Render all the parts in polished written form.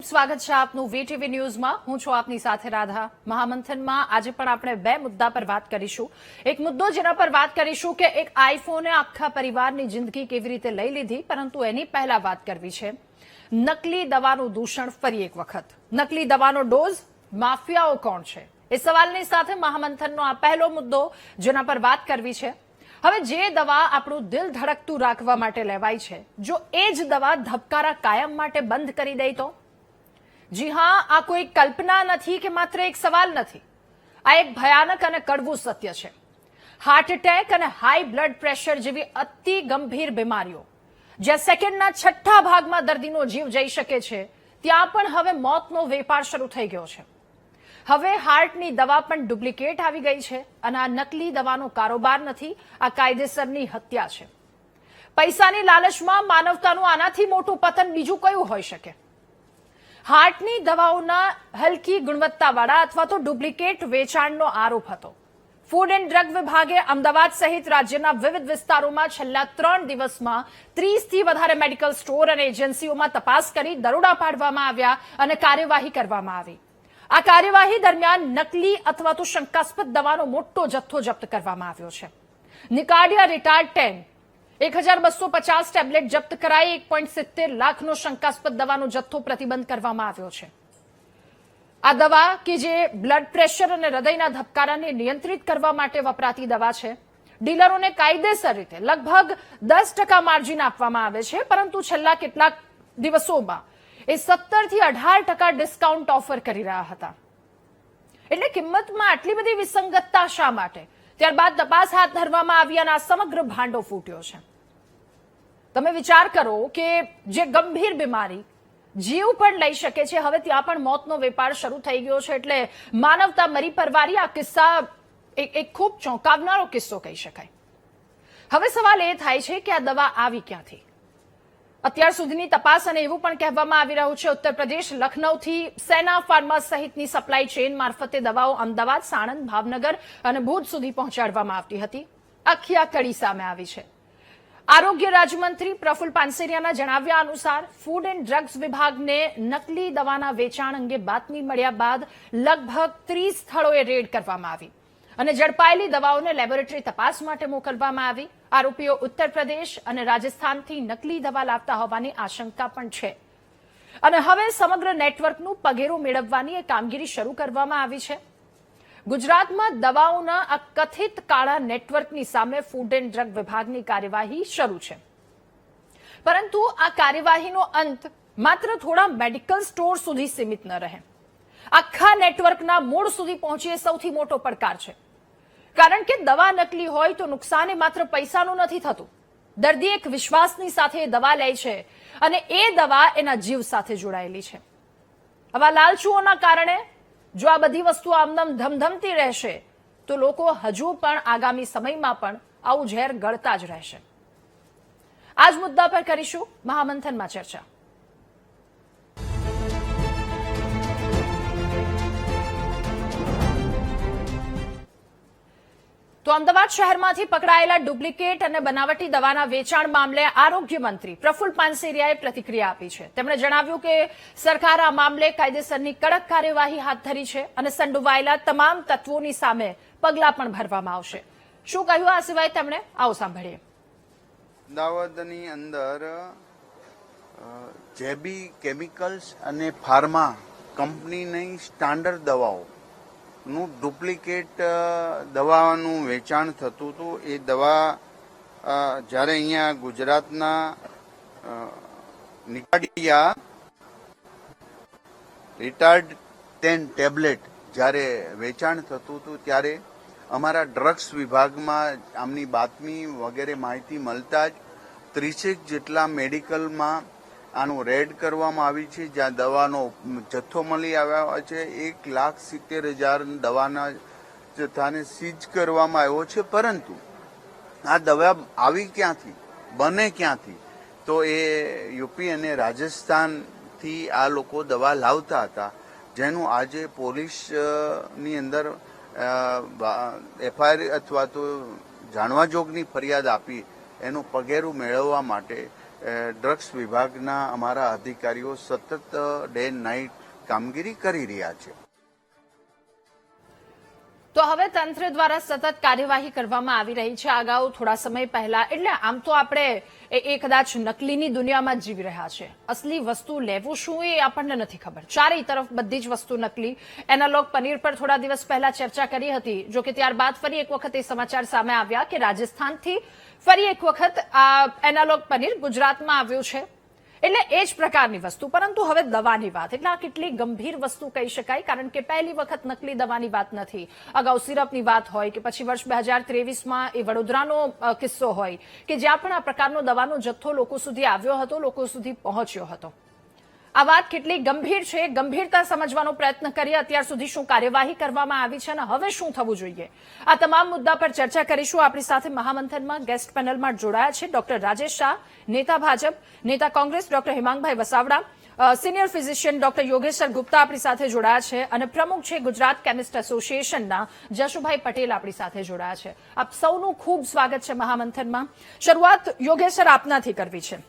સ્વાગત છે આપનું વીટીવી ન્યૂઝમાં। હું છું આપની સાથે રાધા। મહામંથનમાં આજે પણ આપણે બે મુદ્દા પર વાત કરીશું। એક મુદ્દો જેના પર વાત કરીશું કે એક આઈફોને આખા પરિવારની જિંદગી કેવી રીતે લઈ લીધી, પરંતુ એની પહેલા વાત કરવી છે નકલી દવાનું દૂષણ ફરી એક વખત। નકલી દવાનો ડોઝ, માફિયાઓ કોણ છે, એ સવાલની સાથે મહામંથનનો આ પહેલો મુદ્દો જેના પર વાત કરવી છે। હવે જે દવા આપણું દિલ ધડકતું રાખવા માટે લેવાય છે, જો એ જ દવા ધબકારા કાયમ માટે બંધ કરી દે તો? જી હા, આ કોઈ કલ્પના નથી કે માત્ર એક સવાલ નથી, આ એક ભયાનક અને કડવું સત્ય છે। હાર્ટ એટેક અને હાઈ બ્લડ પ્રેશર જેવી અતિ ગંભીર બીમારીઓ જ્યાં સેકન્ડના છઠ્ઠા ભાગમાં દર્દીનો જીવ જઈ શકે છે, ત્યાં પણ હવે મોતનો વેપાર શરૂ થઈ ગયો છે। હવે હાર્ટની દવા પણ ડુપ્લિકેટ આવી ગઈ છે અને આ નકલી દવાનો કારોબાર નથી, આ કાયદેસરની હત્યા છે। પૈસાની લાલચમાં માનવતાનું આનાથી મોટું પતન બીજું કયું હોઈ શકે? હાર્ટની દવાઓના હલકી ગુણવત્તાવાળા અથવા તો ડુપ્લિકેટ વેચાણનો આરોપ હતો। ફૂડ એન્ડ ડ્રગ વિભાગે અમદાવાદ સહિત રાજ્યના વિવિધ વિસ્તારોમાં છેલ્લા 3 દિવસમાં 30થી વધારે મેડિકલ સ્ટોર અને એજન્સીઓમાં તપાસ કરી દરોડા પાડવામાં આવ્યા અને કાર્યવાહી કરવામાં આવી। આ કાર્યવાહી દરમિયાન નકલી અથવા તો શંકાસ્પદ દવાનો મોટો જથ્થો જપ્ત કરવામાં આવ્યો છે। નિકાડિયા રિટાર્ડ 10 1250 ટેબ્લેટ જપ્ત કરાઈ, 1.70 લાખનો શંકાસ્પદ દવાનો જથ્થો પ્રતિબંધ કરવામાં આવ્યો છે। આ દવા કે જે બ્લડ પ્રેશર અને હૃદયના ધબકારાને નિયંત્રિત કરવા માટે વપરાતી દવા છે, ડીલરોને કાયદેસર રીતે લગભગ 10% માર્જિન આપવામાં આવે છે, પરંતુ છેલ્લા કેટલાક દિવસોમાં એ 17 થી 18% ડિસ્કાઉન્ટ ઓફર કરી રહ્યા હતા। એટલે કિંમતમાં આટલી બધી વિસંગતતા શા માટે? ત્યારબાદ તપાસ હાથ ધરવામાં આવી અને આ સમગ્ર ભાંડો ફૂટ્યો છે। તમે વિચાર કરો કે જે ગંભીર બીમારી જીવ પણ લઈ શકે છે, હવે ત્યાં પણ મોતનો વેપાર શરૂ થઈ ગયો છે। એટલે માનવતા મરી પરવારી આ કિસ્સા એક ખૂબ ચોંકાવનારો કિસ્સો કહી શકાય। હવે સવાલ એ થાય છે કે આ દવા આવી ક્યાંથી? અત્યાર સુધીની તપાસ અને એવું પણ કહેવામાં આવી રહ્યું છે ઉત્તર પ્રદેશ લખનૌથી સેના ફાર્મા સહિતની સપ્લાય ચેઇન મારફતે દવાઓ અમદાવાદ, સાણંદ, ભાવનગર અને ભુજ સુધી પહોંચાડવામાં આવતી હતી। આખી આ કડી સામે આવી છે। આરોગ્ય રાજ્યમંત્રી પ્રફુલ્લ પાનસેરિયાના જણાવ્યા અનુસાર ફૂડ એન્ડ ડ્રગ્સ વિભાગને નકલી દવાના વેચાણ અંગે બાતમી મળ્યા બાદ લગભગ 30 સ્થળોએ રેડ કરવામાં આવી અને ઝડપાયેલી દવાઓને લેબોરેટરી તપાસ માટે મોકલવામાં આવી। આરોપીઓ ઉત્તર પ્રદેશ અને રાજસ્થાનથી નકલી દવા લાવતા હોવાની આશંકા પણ છે અને હવે સમગ્ર નેટવર્કનું પગેરું મેળવવાની એ કામગીરી શરૂ કરવામાં આવી છે। ગુજરાતમાં દવાઓના આ કથિત કાળા નેટવર્કની સામે ફૂડ એન્ડ ડ્રગ વિભાગની કાર્યવાહી શરૂ છે, પરંતુ આ કાર્યવાહીનો અંત માત્ર થોડા મેડિકલ સ્ટોર સુધી સીમિત ન રહે। આખા નેટવર્કના મૂળ સુધી પહોંચી એ સૌથી મોટો પડકાર છે, કારણ કે દવા નકલી હોય તો નુકસાન એ માત્ર પૈસાનું નથી થતું, દર્દી એક વિશ્વાસની સાથે દવા લે છે અને એ દવા એના જીવ સાથે જોડાયેલી છે। આવા લાલચુઓના કારણે જો આ બધી વસ્તુઓ આમનામ ધમધમતી રહેશે તો લોકો હજુ પણ આગામી સમયમાં પણ આવું ઝેર ગળતા જ રહેશે। આ જ મુદ્દા પર કરીશું મહામંથનમાં ચર્ચા। તો અમદાવાદ શહેરમાંથી પકડાયેલા ડુપ્લિકેટ અને બનાવટી દવાના વેચાણ મામલે આરોગ્ય મંત્રી પ્રફુલ્લ પાનસેરિયાએ પ્રતિક્રિયા આપી છે। તેમણે જણાવ્યું કે સરકાર આ મામલે કાયદેસરની કડક કાર્યવાહી હાથ ધરી છે અને સંડોવાયેલા તમામ તત્વોની સામે પગલાં પણ ભરવામાં આવશે। શું કહ્યું આ સિવાય તેમણે? આવો સાંભળીએ। અમદાવાદની અંદર જેબી કેમિકલ્સ અને ફાર્મા કંપનીની સ્ટાન્ડર્ડ દવાઓ નું ડુપ્લિકેટ દવાનું વેચાણ થતું હતું। એ દવા જ્યારે અહીંયા ગુજરાતના નિકાડિયા રિટાર્ડ 10 ટેબ્લેટ જ્યારે વેચાણ થતું હતું ત્યારે અમારા ડ્રગ્સ વિભાગમાં આમની બાતમી વગેરે માહિતી મળતા જ 30 જેટલા મેડિકલમાં આનું રેડ કરવામાં આવી છે, જ્યાં દવાનો જથ્થો મળી આવ્યા છે। 1,70,000 દવાના જથ્થાને સીઝ કરવામાં આવ્યો છે, પરંતુ આ દવા આવી ક્યાંથી, બને ક્યાંથી? તો એ યુપી અને રાજસ્થાનથી આ લોકો દવા લાવતા હતા, જેનું આજે પોલીસની અંદર એફઆઈઆર અથવા તો જાણવા જોગની ફરિયાદ આપી એનું પગેરું મેળવવા માટે ડ્રગ્સ વિભાગના અમારા અધિકારીઓ સતત ડે નાઇટ કામગીરી કરી રહ્યા છે. તો હવે તંત્ર દ્વારા સતત કાર્યવાહી કરવામાં આવી રહી છે. અગાઉ થોડા સમય પહેલા, એટલે આમ તો આપણે એ કદાચ નકલીની દુનિયામાં જીવી રહ્યા છે. અસલી વસ્તુ લેવું શું એ આપણને નથી ખબર. ચારેય તરફ બધી જ વસ્તુ નકલી. એનાલોગ પનીર પર થોડા દિવસ પહેલા ચર્ચા કરી હતી, જો કે ત્યારબાદ ફરી એક વખત એ સમાચાર સામે આવ્યા કે રાજસ્થાનથી ફરી એક વખત આ એનાલોગ પનીર ગુજરાતમાં આવ્યું છે. એટલે એ જ પ્રકારની વસ્તુ. પરંતુ હવે દવાની વાત, એટલે આ કેટલી ગંભીર વસ્તુ કહી શકાય, કારણ કે પહેલી વખત નકલી દવાની વાત નથી. અગાઉ સિરપની વાત હોય કે પછી વર્ષ 2023માં એ વડોદરાનો કિસ્સો હોય કે જ્યાં પણ આ પ્રકારનો દવાનો જથ્થો લોકો સુધી આવ્યો હતો, લોકો સુધી પહોંચ્યો હતો. આ વાત કેટલી ગંભીર છે, ગંભીરતા સમજવાનો પ્રયત્ન કરીએ. અત્યાર સુધી શું કાર્યવાહી કરવામાં આવી છે અને હવે શું થવું જોઈએ, આ તમામ મુદ્દા પર ચર્ચા કરીશું. આપણી સાથે મહામંથનમાં ગેસ્ટ પેનલમાં જોડાયા છે ડોક્ટર રાજેશ શાહ, નેતા ભાજપ, નેતા Congress doctor Himangbhai Vasavada, senior physician doctor Yogeshwar Gupta આપણી સાથે જોડાયા છે અને પ્રમુખ છે ગુજરાત કેમિસ્ટ એસોસિએશનના જશુભાઈ પટેલ આપણી સાથે જોડાયા છે. આપ સૌનું ખૂબ સ્વાગત છે મહામંથનમાં. શરૂઆત યોગેશ્વર આપનાથી કરવી છે.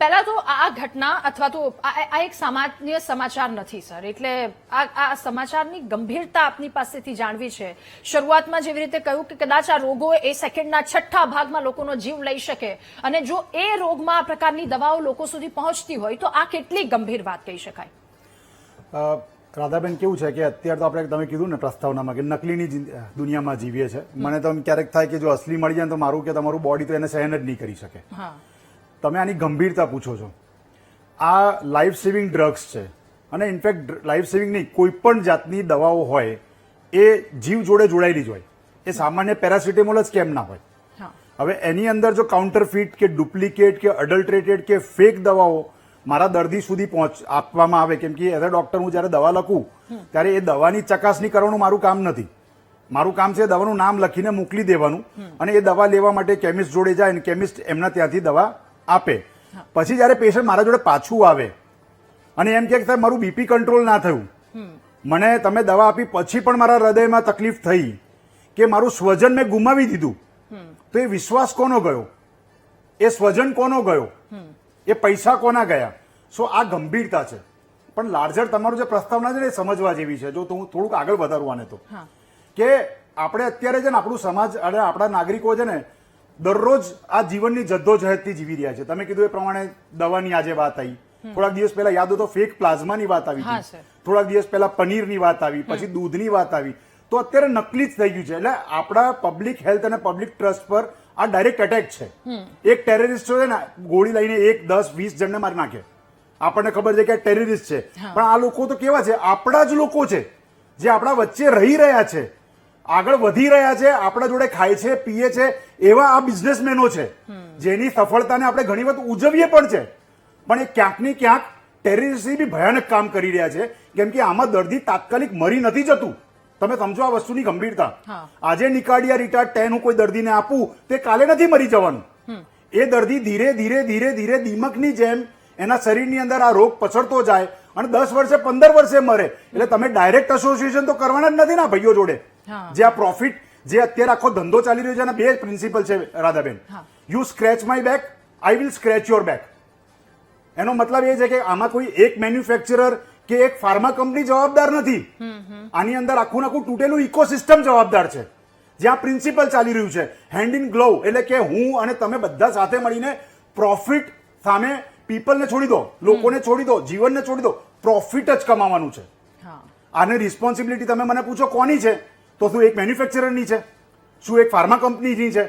પહેલા તો આ ઘટના અથવા તો આ એક સામાન્ય સમાચાર નથી સર, એટલે આ સમાચારની ગંભીરતા આપની પાસેથી જાણવી છે. શરૂઆતમાં જેવી રીતે કહ્યું કે કદાચ આ રોગો એ સેકન્ડના 6 ભાગમાં લોકોનો જીવ લઈ શકે, અને જો એ રોગમાં આ પ્રકારની દવાઓ લોકો સુધી પહોંચતી હોય તો આ કેટલી ગંભીર વાત કહી શકાય. રાધાબેન, કેવું છે કે અત્યારે તો આપણે તમે કીધું ને પ્રસ્તાવનામાં કે નકલીની દુનિયામાં જીવીએ છે. મને તો ક્યારેક થાય કે જો અસલી મળી જાય તો મારું કે તમારું બોડી તો એને સહન જ નહીં કરી શકે. તમે આની ગંભીરતા પૂછો છો. આ લાઈફ સેવિંગ ડ્રગ્સ છે અને ઇનફેક્ટ લાઈફ સેવિંગ નહીં, કોઈ પણ જાતની દવાઓ હોય એ જીવ જોડે જોડાયેલી જ હોય. એ સામાન્ય પેરાસિટેમોલ જ કેમ ના હોય. હવે એની અંદર જો કાઉન્ટરફીટ કે ડુપ્લિકેટ કે અડલ્ટ્રેટેડ કે ફેક દવાઓ મારા દર્દી સુધી આપવામાં આવે, કેમ કે એઝ અ ડોક્ટર હું જયારે દવા લખું ત્યારે એ દવાની ચકાસણી કરવાનું મારું કામ નથી. મારું કામ છે દવાનું નામ લખીને મોકલી દેવાનું અને એ દવા લેવા માટે કેમિસ્ટ જોડે જાય અને કેમિસ્ટ એમના ત્યાંથી દવા આપે. પછી જયારે પેશન્ટ મારા જોડે પાછું આવે અને એમ કે સાહેબ મારું બીપી કંટ્રોલ ના થયું, મને તમે દવા આપી પછી પણ મારા હૃદયમાં તકલીફ થઈ કે મારું સ્વજન મેં ગુમાવી દીધું, તો એ વિશ્વાસ કોનો ગયો, એ સ્વજન કોનો ગયો, એ પૈસા કોના ગયા. સો આ ગંભીરતા છે. પણ લાર્જર તમારું જે પ્રસ્તાવના છે ને એ સમજવા જેવી છે. જો હું થોડુંક આગળ વધારવું આને તો કે આપણે અત્યારે છે ને આપણું સમાજ અને આપણા નાગરિકો છે ને દરરોજ આ જીવનની જદ્દોજહદથી જીવી રહ્યા છે. તમે કીધું એ પ્રમાણે દવાની આજે વાત આવી, થોડાક દિવસ પહેલા યાદ હોય તો ફેક પ્લાઝમાની વાત આવી હતી, થોડાક દિવસ પહેલા પનીરની વાત આવી, પછી દૂધની વાત આવી, તો અત્યારે નકલી જ થઈ ગયું છે. એટલે આપણા પબ્લિક હેલ્થ અને પબ્લિક ટ્રસ્ટ પર આ ડાયરેક્ટ એટેક છે. એક ટેરરિસ્ટ છે ને ગોળી લઈને 1, 10, 20 જણને મારી નાખે. આપણને ખબર છે કે ટેરરિસ્ટ છે, પણ આ લોકો તો કેવા છે, આપણા જ લોકો છે જે આપણા વચ્ચે રહી રહ્યા છે, આગળ વધી રહ્યા છે, આપણા જોડે ખાય છે, પીએ છે, એવા આ બિઝનેસમેનો છે જેની સફળતાને આપણે ઘણી વખત ઉજવીએ પણ છે. પણ એ ક્યાંક ને ક્યાંક ટેરરિસ્ટથી બી ભયાનક કામ કરી રહ્યા છે, કેમ કે આમાં દર્દી તાત્કાલિક મરી નથી જતું. તમે સમજો આ વસ્તુની ગંભીરતા. આજે નિકાડિયા રિટાર્ડ 10 હું કોઈ દર્દીને આપું તે કાલે નથી મરી જવાનું. એ દર્દી ધીરે ધીરે ધીરે ધીરે દીમકની જેમ એના શરીરની અંદર આ રોગ પસરતો જાય અને 10 વર્ષે 15 વર્ષે મરે. એટલે તમે ડાયરેક્ટ એસોસિએશન તો કરવાના જ નથી ને ભાઈઓ જોડે. જે આ પ્રોફિટ જે અત્યારે આખો ધંધો ચાલી રહ્યો છે એના 2 પ્રિન્સિપલ છે Radhaben. You scratch my back, I will scratch your back. એનો મતલબ એ છે કે આમાં કોઈ એક મેન્યુફેક્ચરર કે એક ફાર્મા કંપની જવાબદાર નથી. આની અંદર આખું તૂટેલું ઇકોસિસ્ટમ જવાબદાર છે. જ્યાં પ્રિન્સિપલ ચાલી રહ્યું છે હેન્ડ ઇન ગ્લોવ, એટલે કે હું અને તમે બધા સાથે મળીને પ્રોફિટ સામે પીપલને છોડી દો, લોકોને છોડી દો, જીવનને છોડી દો, પ્રોફિટ જ કમાવાનું છે. આની રિસ્પોન્સિબિલિટી તમે મને પૂછો કોની છે, તો શું એક મેન્યુફેક્ચરરની છે, શું એક ફાર્મા કંપનીની છે,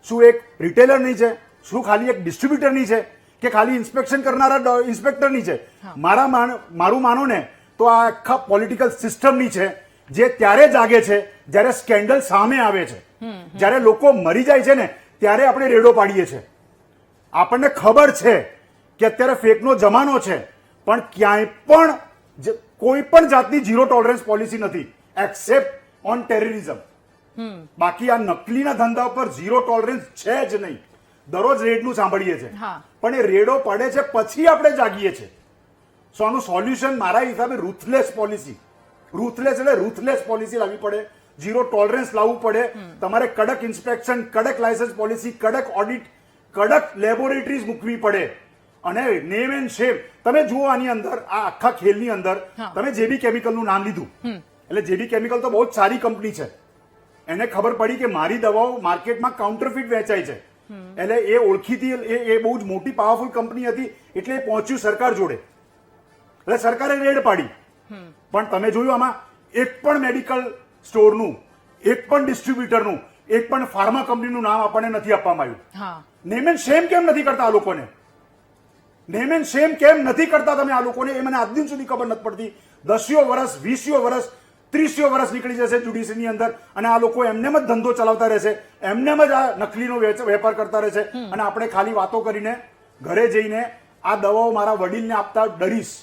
શું એક રિટેલરની છે, શું ખાલી એક ડિસ્ટ્રીબ્યુટરની છે, કે ખાલી ઇન્સ્પેક્શન કરનારા ઇન્સ્પેક્ટરની છે? મારું માનો ને તો આ આખા પોલિટિકલ સિસ્ટમની છે, જે ત્યારે જાગે છે જ્યારે સ્કેન્ડલ સામે આવે છે. જ્યારે લોકો મરી જાય છે ને ત્યારે આપણે રેડો પાડીએ છીએ. આપણને ખબર છે કે અત્યારે ફેકનો જમાનો છે, પણ ક્યાંય પણ કોઈ પણ જાતની ઝીરો ટોલરન્સ પોલિસી નથી એક્સેપ્ટ ઓન ટેરરિઝમ. બાકી આ નકલીના ધંધા પર ઝીરો ટોલરન્સ છે જ નહીં. દરરોજ રેડનું સાંભળીએ છીએ, પણ એ રેડો પડે છે પછી આપણે જાગીએ છીએ. સો આનું સોલ્યુશન મારા હિસાબે રૂથલેસ પોલિસી, રૂથલેસ એટલે રૂથલેસ પોલિસી લાવવી પડે, ઝીરો ટોલરન્સ લાવવું પડે. તમારે કડક ઇન્સ્પેક્શન, કડક લાયસન્સ પોલિસી, કડક ઓડિટ, કડક લેબોરેટરીઝ મૂકવી પડે અને નેમ એન્ડ શેમ. તમે જુઓ આની અંદર આ આખા ખેલની અંદર તમે જેબી કેમિકલનું નામ લીધું, એટલે જેબી કેમિકલ તો બહુ જ સારી કંપની છે. એને ખબર પડી કે મારી દવાઓ માર્કેટમાં કાઉન્ટરફીટ વેચાય છે, એટલે એ ઓળખીતી એ બહુ જ મોટી પાવરફુલ કંપની હતી, એટલે એ પહોંચ્યું સરકાર જોડે, એટલે સરકારે રેડ પાડી. પણ તમે જોયું આમાં એક પણ મેડિકલ સ્ટોરનું, એક પણ ડિસ્ટ્રીબ્યુટરનું, એક પણ ફાર્મા કંપનીનું નામ આપણને નથી આપવામાં આવ્યું. નેમ એન્ડ શેમ કેમ નથી કરતા આ લોકોને? નેમ એન્ડ શેમ કેમ નથી કરતા તમે આ લોકોને? એ મને આજ દિન સુધી ખબર નથી પડતી. 10 વર્ષ, 20 વર્ષ, 30 વર્ષ નીકળી જશે જ્યુડિશરીની અંદર અને આ લોકો એમનેમ જ ધંધો ચલાવતા રહેશે, એમનેમ જ આ નકલીનો વેપાર કરતા રહેશે અને આપણે ખાલી વાતો કરીને ઘરે જઈને આ દવાઓ મારા વડીલને આપતા ડરીશ.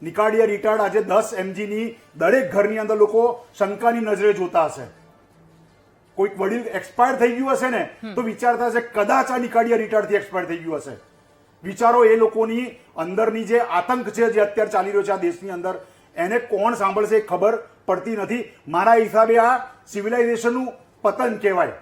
નિકાડિયા રિટાર્ડ આજે 10 mg ની દરેક ઘરની અંદર લોકો શંકાની નજરે જોતા હશે. કોઈક વડીલ એક્સપાયર થઈ ગયું હશે ને તો વિચારતા હશે કદાચ આ નિકાડિયા રિટાર્ડથી એક્સપાયર થઈ ગયું હશે. વિચારો એ લોકોની અંદરની જે આતંક છે જે અત્યારે ચાલી રહ્યો છે આ દેશની અંદર, એને કોણ સાંભળશે ખબર પડતી નથી. મારા હિસાબે આ સિવિલાઇઝેશનનું પતન કહેવાય,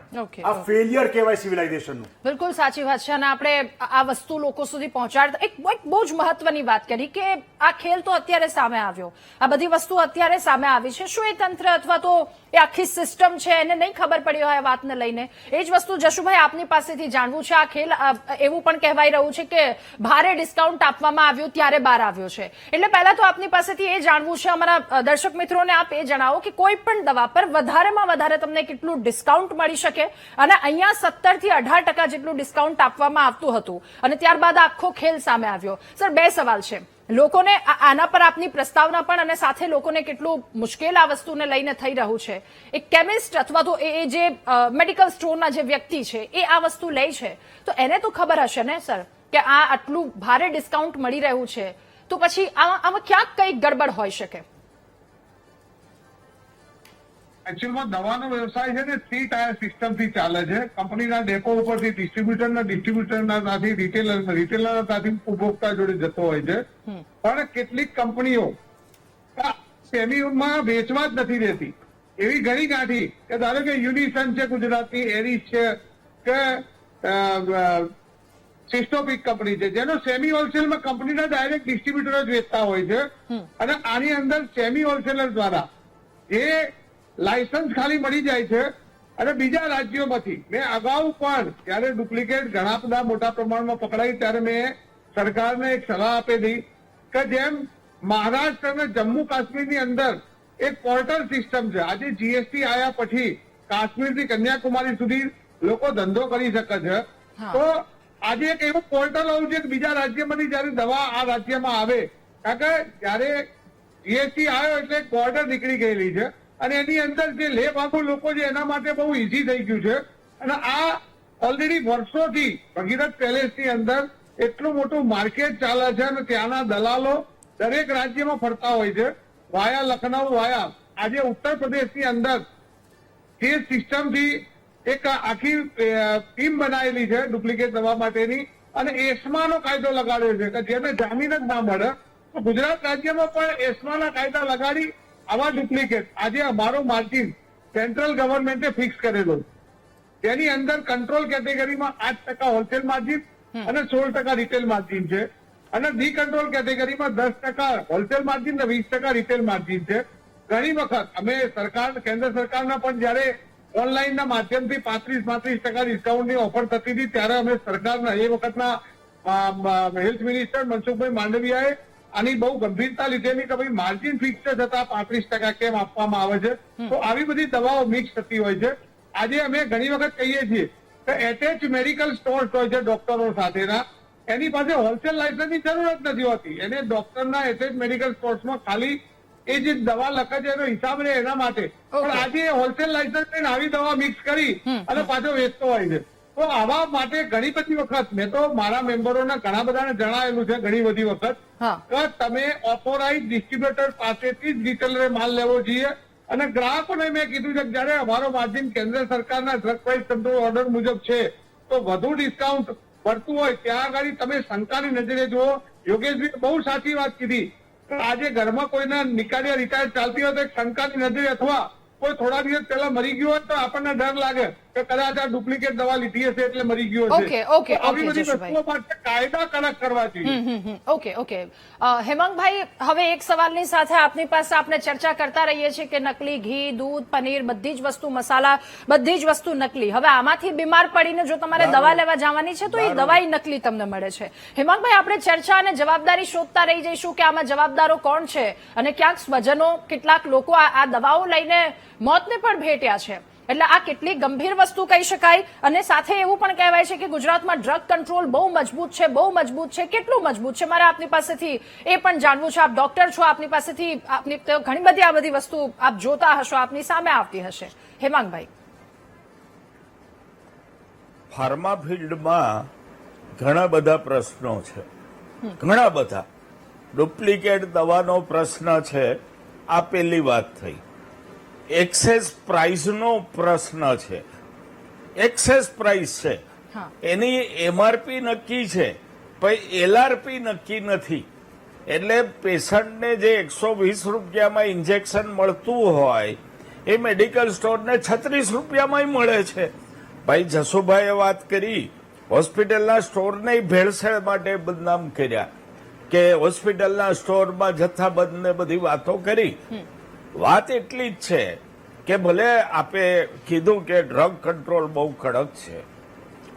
આ ફેલિયર કહેવાય સિવિલાઇઝેશનનું. બિલકુલ સાચી વાત છે અને આપણે આ વસ્તુ લોકો સુધી પહોંચાડતા એક બહુ જ મહત્વની વાત કરી કે આ ખેલ તો અત્યારે સામે આવ્યો, આ બધી વસ્તુ અત્યારે સામે આવી છે. શું એ તંત્ર અથવા તો એ આખી સિસ્ટમ છે એને નહીં ખબર પડી હોય આ વાતને લઈને? એ જ વસ્તુ જશુભાઈ આપની પાસેથી જાણવું છે. આ ખેલ એવું પણ કહેવાય રહ્યું છે કે ભારે ડિસ્કાઉન્ટ આપવામાં આવ્યું ત્યારે બહાર આવ્યો છે, એટલે પહેલા તો આપની પાસેથી એ જાણવું છે, અમારા દર્શક મિત્રોને આપ એ જણાવો કે કોઈ પણ દવા પર વધારેમાં વધારે તમને કેટલું ડિસ્કાઉન્ટ મળી શકે? અને અહીંયા 17 થી 18% જેટલું ડિસ્કાઉન્ટ આપવામાં આવતું હતું અને ત્યારબાદ આખો ખેલ સામે આવ્યો. સર, બે સવાલ છે. લોકોને આના પર આપની પ્રસ્તાવના પણ અને સાથે લોકોને કેટલું મુશ્કેલ આ વસ્તુને લઈને થઈ રહ્યું છે. એક કેમિસ્ટ અથવા તો એ જે મેડિકલ સ્ટોરના જે વ્યક્તિ છે એ આ વસ્તુ લે છે તો એને તો ખબર હશે ને સર કે આ આટલું ભારે ડિસ્કાઉન્ટ મળી રહ્યું છે, તો પછી આમાં ક્યાંક કંઈક ગડબડ હોઈ શકે. એકચ્યુઅલમાં દવાનો વ્યવસાય છે ને 3 ટાયર સિસ્ટમથી ચાલે છે. કંપનીના ડેપો ઉપરથી ડિસ્ટ્રીબ્યુટરનાથી રિટેલરનાથી ઉપભોક્તા જોડે જતો હોય છે. પણ કેટલીક કંપનીઓ સેમીમાં વેચવા જ નથી દેતી. એવી ઘણી ગાંઠી કે ધારો કે યુનિસન છે ગુજરાતની, એરિસ છે કે સિસ્ટોપિક કંપની છે, જેનો સેમી હોલસેલમાં કંપનીના ડાયરેક્ટ ડિસ્ટ્રીબ્યુટર જ વેચતા હોય છે. અને આની અંદર સેમી હોલસેલર દ્વારા જે લાયસન્સ ખાલી મળી જાય છે અને બીજા રાજ્યોમાંથી. મેં અગાઉ પણ જયારે ડુપ્લિકેટ ઘણા બધા મોટા પ્રમાણમાં પકડાઈ ત્યારે મેં સરકારને એક સલાહ આપેલી કે જેમ મહારાષ્ટ્ર અને જમ્મુ કાશ્મીરની અંદર એક પોર્ટલ સિસ્ટમ છે. આજે જીએસટી આવ્યા પછી કાશ્મીરથી કન્યાકુમારી સુધી લોકો ધંધો કરી શકે છે. તો આજે એક એવું પોર્ટલ હોવું છે કે બીજા રાજ્યમાંથી જયારે દવા આ રાજ્યમાં આવે, કારણ કે જયારે જીએસટી આવ્યો એટલે એક બોર્ડર નીકળી ગયેલી છે અને એની અંદર જે લે બાબુ લોકો છે એના માટે બહુ ઈઝી થઈ ગયું છે. અને આ ઓલરેડી વર્ષોથી ભગીરથ પેલેસની અંદર એટલું મોટું માર્કેટ ચાલે છે અને ત્યાંના દલાલો દરેક રાજ્યમાં ફરતા હોય છે. વાયા લખનઉ વાયા આજે ઉત્તર પ્રદેશની અંદર જે સિસ્ટમથી એક આખી ટીમ બનાવેલી છે ડુપ્લિકેટ દવા માટેની અને એસ્માનો કાયદો લગાડ્યો છે કે જેને જામીન જ ના મળે, તો ગુજરાત રાજ્યમાં પણ એસ્માના કાયદા લગાડી આવા ડુપ્લિકેટ આજે અમારો માર્જિન સેન્ટ્રલ ગવર્મેન્ટે ફિક્સ કરેલો, તેની અંદર કંટ્રોલ કેટેગરીમાં 8% હોલસેલ માર્જિન અને 16% રિટેલ માર્જિન છે અને ડી કંટ્રોલ કેટેગરીમાં 10% હોલસેલ માર્જિન અને 20% રિટેલ માર્જિન છે. ઘણી વખત અમે કેન્દ્ર સરકારના પણ જયારે ઓનલાઈનના માધ્યમથી 35% ડિસ્કાઉન્ટની ઓફર થતી હતી ત્યારે અમે સરકારના એ વખતના હેલ્થ મિનિસ્ટર મનસુખભાઈ માંડવિયાએ આની બહુ ગંભીરતા લીધેલી કે ભાઈ માર્જિન ફિક્સ થતા 35% કેમ આપવામાં આવે છે. તો આવી બધી દવાઓ મિક્સ થતી હોય છે. આજે અમે ઘણી વખત કહીએ છીએ કે એટેચ મેડિકલ સ્ટોર્સ હોય છે ડોક્ટરો સાથેના, એની પાસે હોલસેલ લાયસન્સની જરૂર જ નથી હોતી. એને ડોક્ટરના એટેચ મેડિકલ સ્ટોર્સમાં ખાલી એ જે દવા લખે છે એનો હિસાબ રહે એના માટે, પણ આજે હોલસેલ લાયસન્સ લઈને આવી દવા મિક્સ કરી અને પાછો વેચતો હોય છે. તો આવા માટે ઘણી બધી વખત મેં તો મારા મેમ્બરોને ઘણા બધાને જણાવેલું છે ઘણી બધી વખત કે તમે ઓથોરાઇઝ ડિસ્ટ્રીબ્યુટર પાસેથી જ રિટેલરે માલ લેવો જોઈએ. અને ગ્રાહકોને મેં કીધું છે કે જયારે અમારો માર્જિન કેન્દ્ર સરકારના ડ્રગ પ્રાઇસ કંટ્રોલ ઓર્ડર મુજબ છે તો વધુ ડિસ્કાઉન્ટ મળતું હોય ત્યાં આગળ તમે શંકાની નજરે જુઓ. યોગેશભાઈ બહુ સાચી વાત કીધી કે આજે ઘરમાં કોઈને નિકાળ્યા રિટાયર ચાલતી હોય તો એક શંકાની નજરે અથવા કોઈ થોડા દિવસ પહેલા મરી ગયું હોય તો આપણને ડર લાગે કે કદાચ આ ડુપ્લિકેટ દવા લીધી હશે એટલે મરી ગયો ઓકે, છે. ઓકે, તો આવી ઓકે, બધી જશુભાઈ. વસ્તુઓ માટે કાયદા કડક કરવા જોઈએ. ઓકે. હેમાંગભાઈ, હવે એક સવાલની સાથે આપની પાસે આપણે ચર્ચા કરતા રહીએ છીએ કે નકલી ઘી, દૂધ, પનીર, બધી જ વસ્તુ, મસાલા, બધી જ વસ્તુ નકલી. હવે આમાંથી બીમાર પડીને જો તમારે દવા લેવા જવાની છે તો એ દવાઈ નકલી તમને મળે છે. હેમાંગભાઈ, આપણે ચર્ચા અને જવાબદારી શોધતા રહી જઈશું કે આમાં જવાબદારો કોણ છે, અને ક્યાંક સ્વજનો, કેટલાક લોકો આ દવાઓ લઈને મોતને પણ ભેટ્યા છે. એટલે આ કેટલી ગંભીર વસ્તુ કહી શકાય. અને સાથે એવું પણ કહેવાય છે કે ગુજરાતમાં ડ્રગ કંટ્રોલ બહુ મજબૂત છે. કેટલું મજબૂત છે, મારે આપની પાસેથી એ પણ જાણવું છે. આપ ડોક્ટર છો, આપની પાસેથી આપની ઘણી બધી આ બધી વસ્તુ આપ જોતા હશો, આપની સામે આવતી હશે. હેમાંગભાઈ, ફાર્મા ફિલ્ડમાં ઘણા બધા પ્રશ્નો છે, ઘણા બધા. ડુપ્લિકેટ દવાનો પ્રશ્ન છે, આ પહેલી વાત થઈ. એક્સેસ પ્રાઇસનો પ્રશ્ન છે. એક્સેસ પ્રાઇસ છે, એની એમઆરપી નક્કી છે, પણ એલઆરપી નક્કી નથી. એટલે પેશન્ટને જે 120 રૂપિયામાં ઇન્જેક્શન મળતું હોય એ મેડિકલ સ્ટોરને 36 રૂપિયામાં મળે છે. ભાઈ જસુભાઈએ વાત કરી, હોસ્પિટલના સ્ટોરને ભેળસેળ માટે બદનામ કર્યા કે હોસ્પિટલના સ્ટોરમાં જથ્થાબંધ ને બધી વાતો કરી. વાત એટલી જ છે કે ભલે આપે કીધું કે ડ્રગ કંટ્રોલ બહુ કડક છે,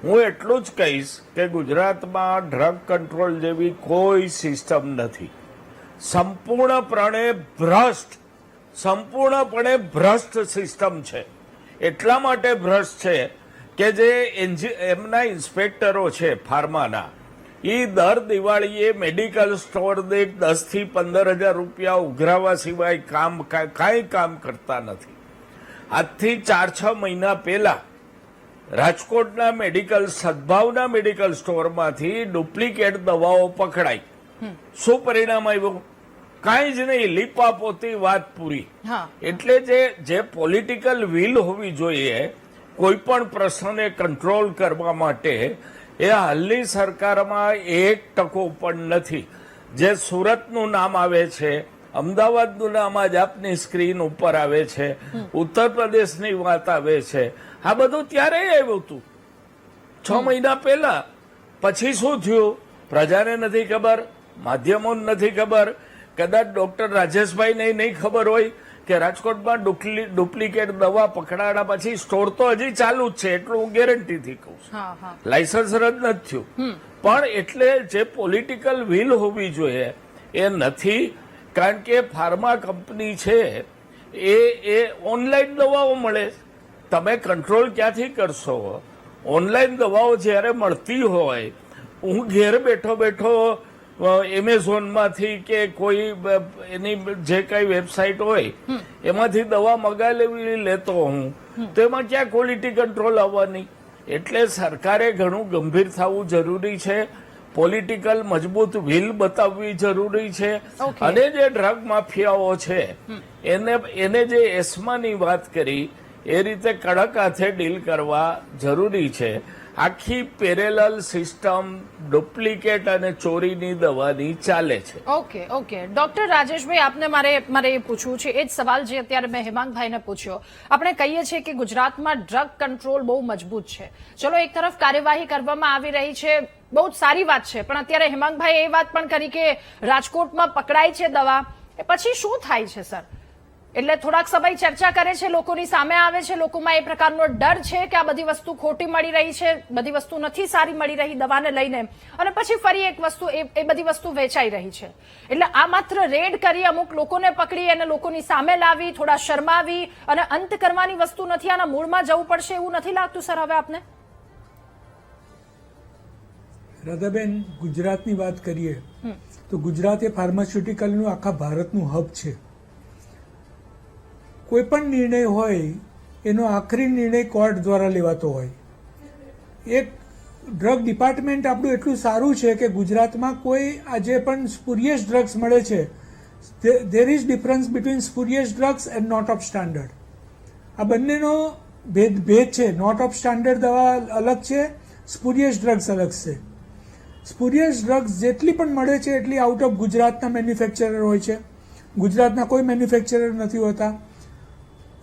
હું એટલું જ કહીશ કે ગુજરાતમાં ડ્રગ કંટ્રોલ જેવી કોઈ સિસ્ટમ નથી. સંપૂર્ણપણે ભ્રષ્ટ સિસ્ટમ છે. એટલા માટે ભ્રષ્ટ છે કે જે એમના ઇન્સ્પેક્ટરો છે ફાર્માના, એ દર દિવાળીએ મેડિકલ સ્ટોર દીઠ 10 થી 15,000 રૂપિયા ઉઘરાવા સિવાય કાંઈ કામ કરતા નથી. આજથી 4-6 મહિના પહેલા રાજકોટના સદભાવના મેડિકલ સ્ટોરમાંથી ડુપ્લિકેટ દવાઓ પકડાઈ. શું પરિણામ આવ્યું? કાંઈ જ નહીં, લીપાપોતી, વાત પૂરી. એટલે જે પોલિટિકલ વિલ હોવી જોઈએ કોઈ પણ પ્રશ્નને કંટ્રોલ કરવા માટે, એ હાલની સરકારમાં 1% પણ નથી. જે સુરતનું નામ આવે છે, અમદાવાદનું નામ આજ આપની સ્ક્રીન ઉપર આવે છે, ઉત્તર પ્રદેશની વાત આવે છે, આ બધું ત્યારે આવ્યું હતું 6 મહિના પહેલા. પછી શું થયું પ્રજાને નથી ખબર, માધ્યમોને નથી ખબર. કદાચ ડોક્ટર રાજેશભાઈને નહીં ખબર હોય કે રાજકોટમાં ડુપ્લિકેટ દવા પકડાયા પછી સ્ટોર તો હજી ચાલુ જ છે, એટલું હું ગેરંટીથી કહું છું. લાયસન્સ રદ નથી થયું. પણ એટલે જે પોલિટિકલ વિલ હોવી જોઈએ એ નથી. કારણ કે ફાર્મા કંપની છે એ ઓનલાઈન દવાઓ મળે, તમે કંટ્રોલ ક્યાંથી કરશો? ઓનલાઈન દવાઓ જ્યારે મળતી હોય, હું ઘેર બેઠો એમેઝોનમાંથી કે કોઈ એની જે કઈ વેબસાઇટ હોય એમાંથી દવા મગાવી લેતો હું, તો એમાં ક્યાં ક્વોલિટી કંટ્રોલ આવવાની? એટલે સરકારે ઘણું ગંભીર થવું જરૂરી છે. પોલિટિકલ મજબૂત વિલ બતાવવી જરૂરી છે. અને જે ડ્રગ માફિયાઓ છે એને જે એસ્માની વાત કરી એ રીતે કડક હાથે ડીલ કરવા જરૂરી છે. આખી પેરેલલ સિસ્ટમ ડુપ્લિકેટ અને ચોરીની દવાની ચાલે છે. ઓકે. ડોક્ટર રાજેશભાઈ, આપને મારે એ પૂછવું છે, એ જ સવાલ જે અત્યારે મેં હેમાંગભાઈને પૂછ્યો. આપણે કહીએ છીએ કે ગુજરાતમાં ડ્રગ કંટ્રોલ બહુ મજબૂત છે. ચલો, એક તરફ કાર્યવાહી કરવામાં આવી રહી છે, બહુ જ સારી વાત છે. પણ અત્યારે હેમાંગભાઈ એ વાત પણ કરી કે રાજકોટમાં પકડાય છે દવા, પછી શું થાય છે સર? એટલે થોડાક સમય ચર્ચા કરે છે, લોકોની સામે આવે છે, લોકોમાં એ પ્રકારનો ડર છે કે આ બધી વસ્તુ ખોટી મળી રહી છે, બધી વસ્તુ નથી સારી મળી રહી દવાને લઈને, અને પછી ફરી એક વસ્તુ એ બધી વસ્તુ વેચાઈ રહી છે. એટલે આ માત્ર રેડ કરી, અમુક લોકોને પકડી અને લોકોની સામે લાવી, થોડા શરમાવી અને અંત કરવાની વસ્તુ નથી. આના મૂળમાં જવું પડશે એવું નથી લાગતું સર હવે આપને? રાધાબેન, ગુજરાતની વાત કરીએ તો ગુજરાત એ ફાર્માસ્યુટિકલનું આખા ભારતનું હબ છે. કોઈ પણ નિર્ણય હોય એનો આખરી નિર્ણય કોર્ટ દ્વારા લેવાતો હોય. એક ડ્રગ ડિપાર્ટમેન્ટ આપણું એટલું સારું છે કે ગુજરાતમાં કોઈ આજે પણ સ્પુરિયસ ડ્રગ્સ મળે છે. There is difference between spurious drugs and not of standard. આ બંનેનો ભેદ છે. નોટ ઓફ સ્ટાન્ડર્ડ દવા અલગ છે, સ્પુરિયસ ડ્રગ્સ અલગ છે. સ્પુરિયસ ડ્રગ્સ જેટલી પણ મળે છે એટલી આઉટ ઓફ ગુજરાતના મેન્યુફેક્ચરર હોય છે. ગુજરાતના કોઈ મેન્યુફેક્ચરર નથી હોતા.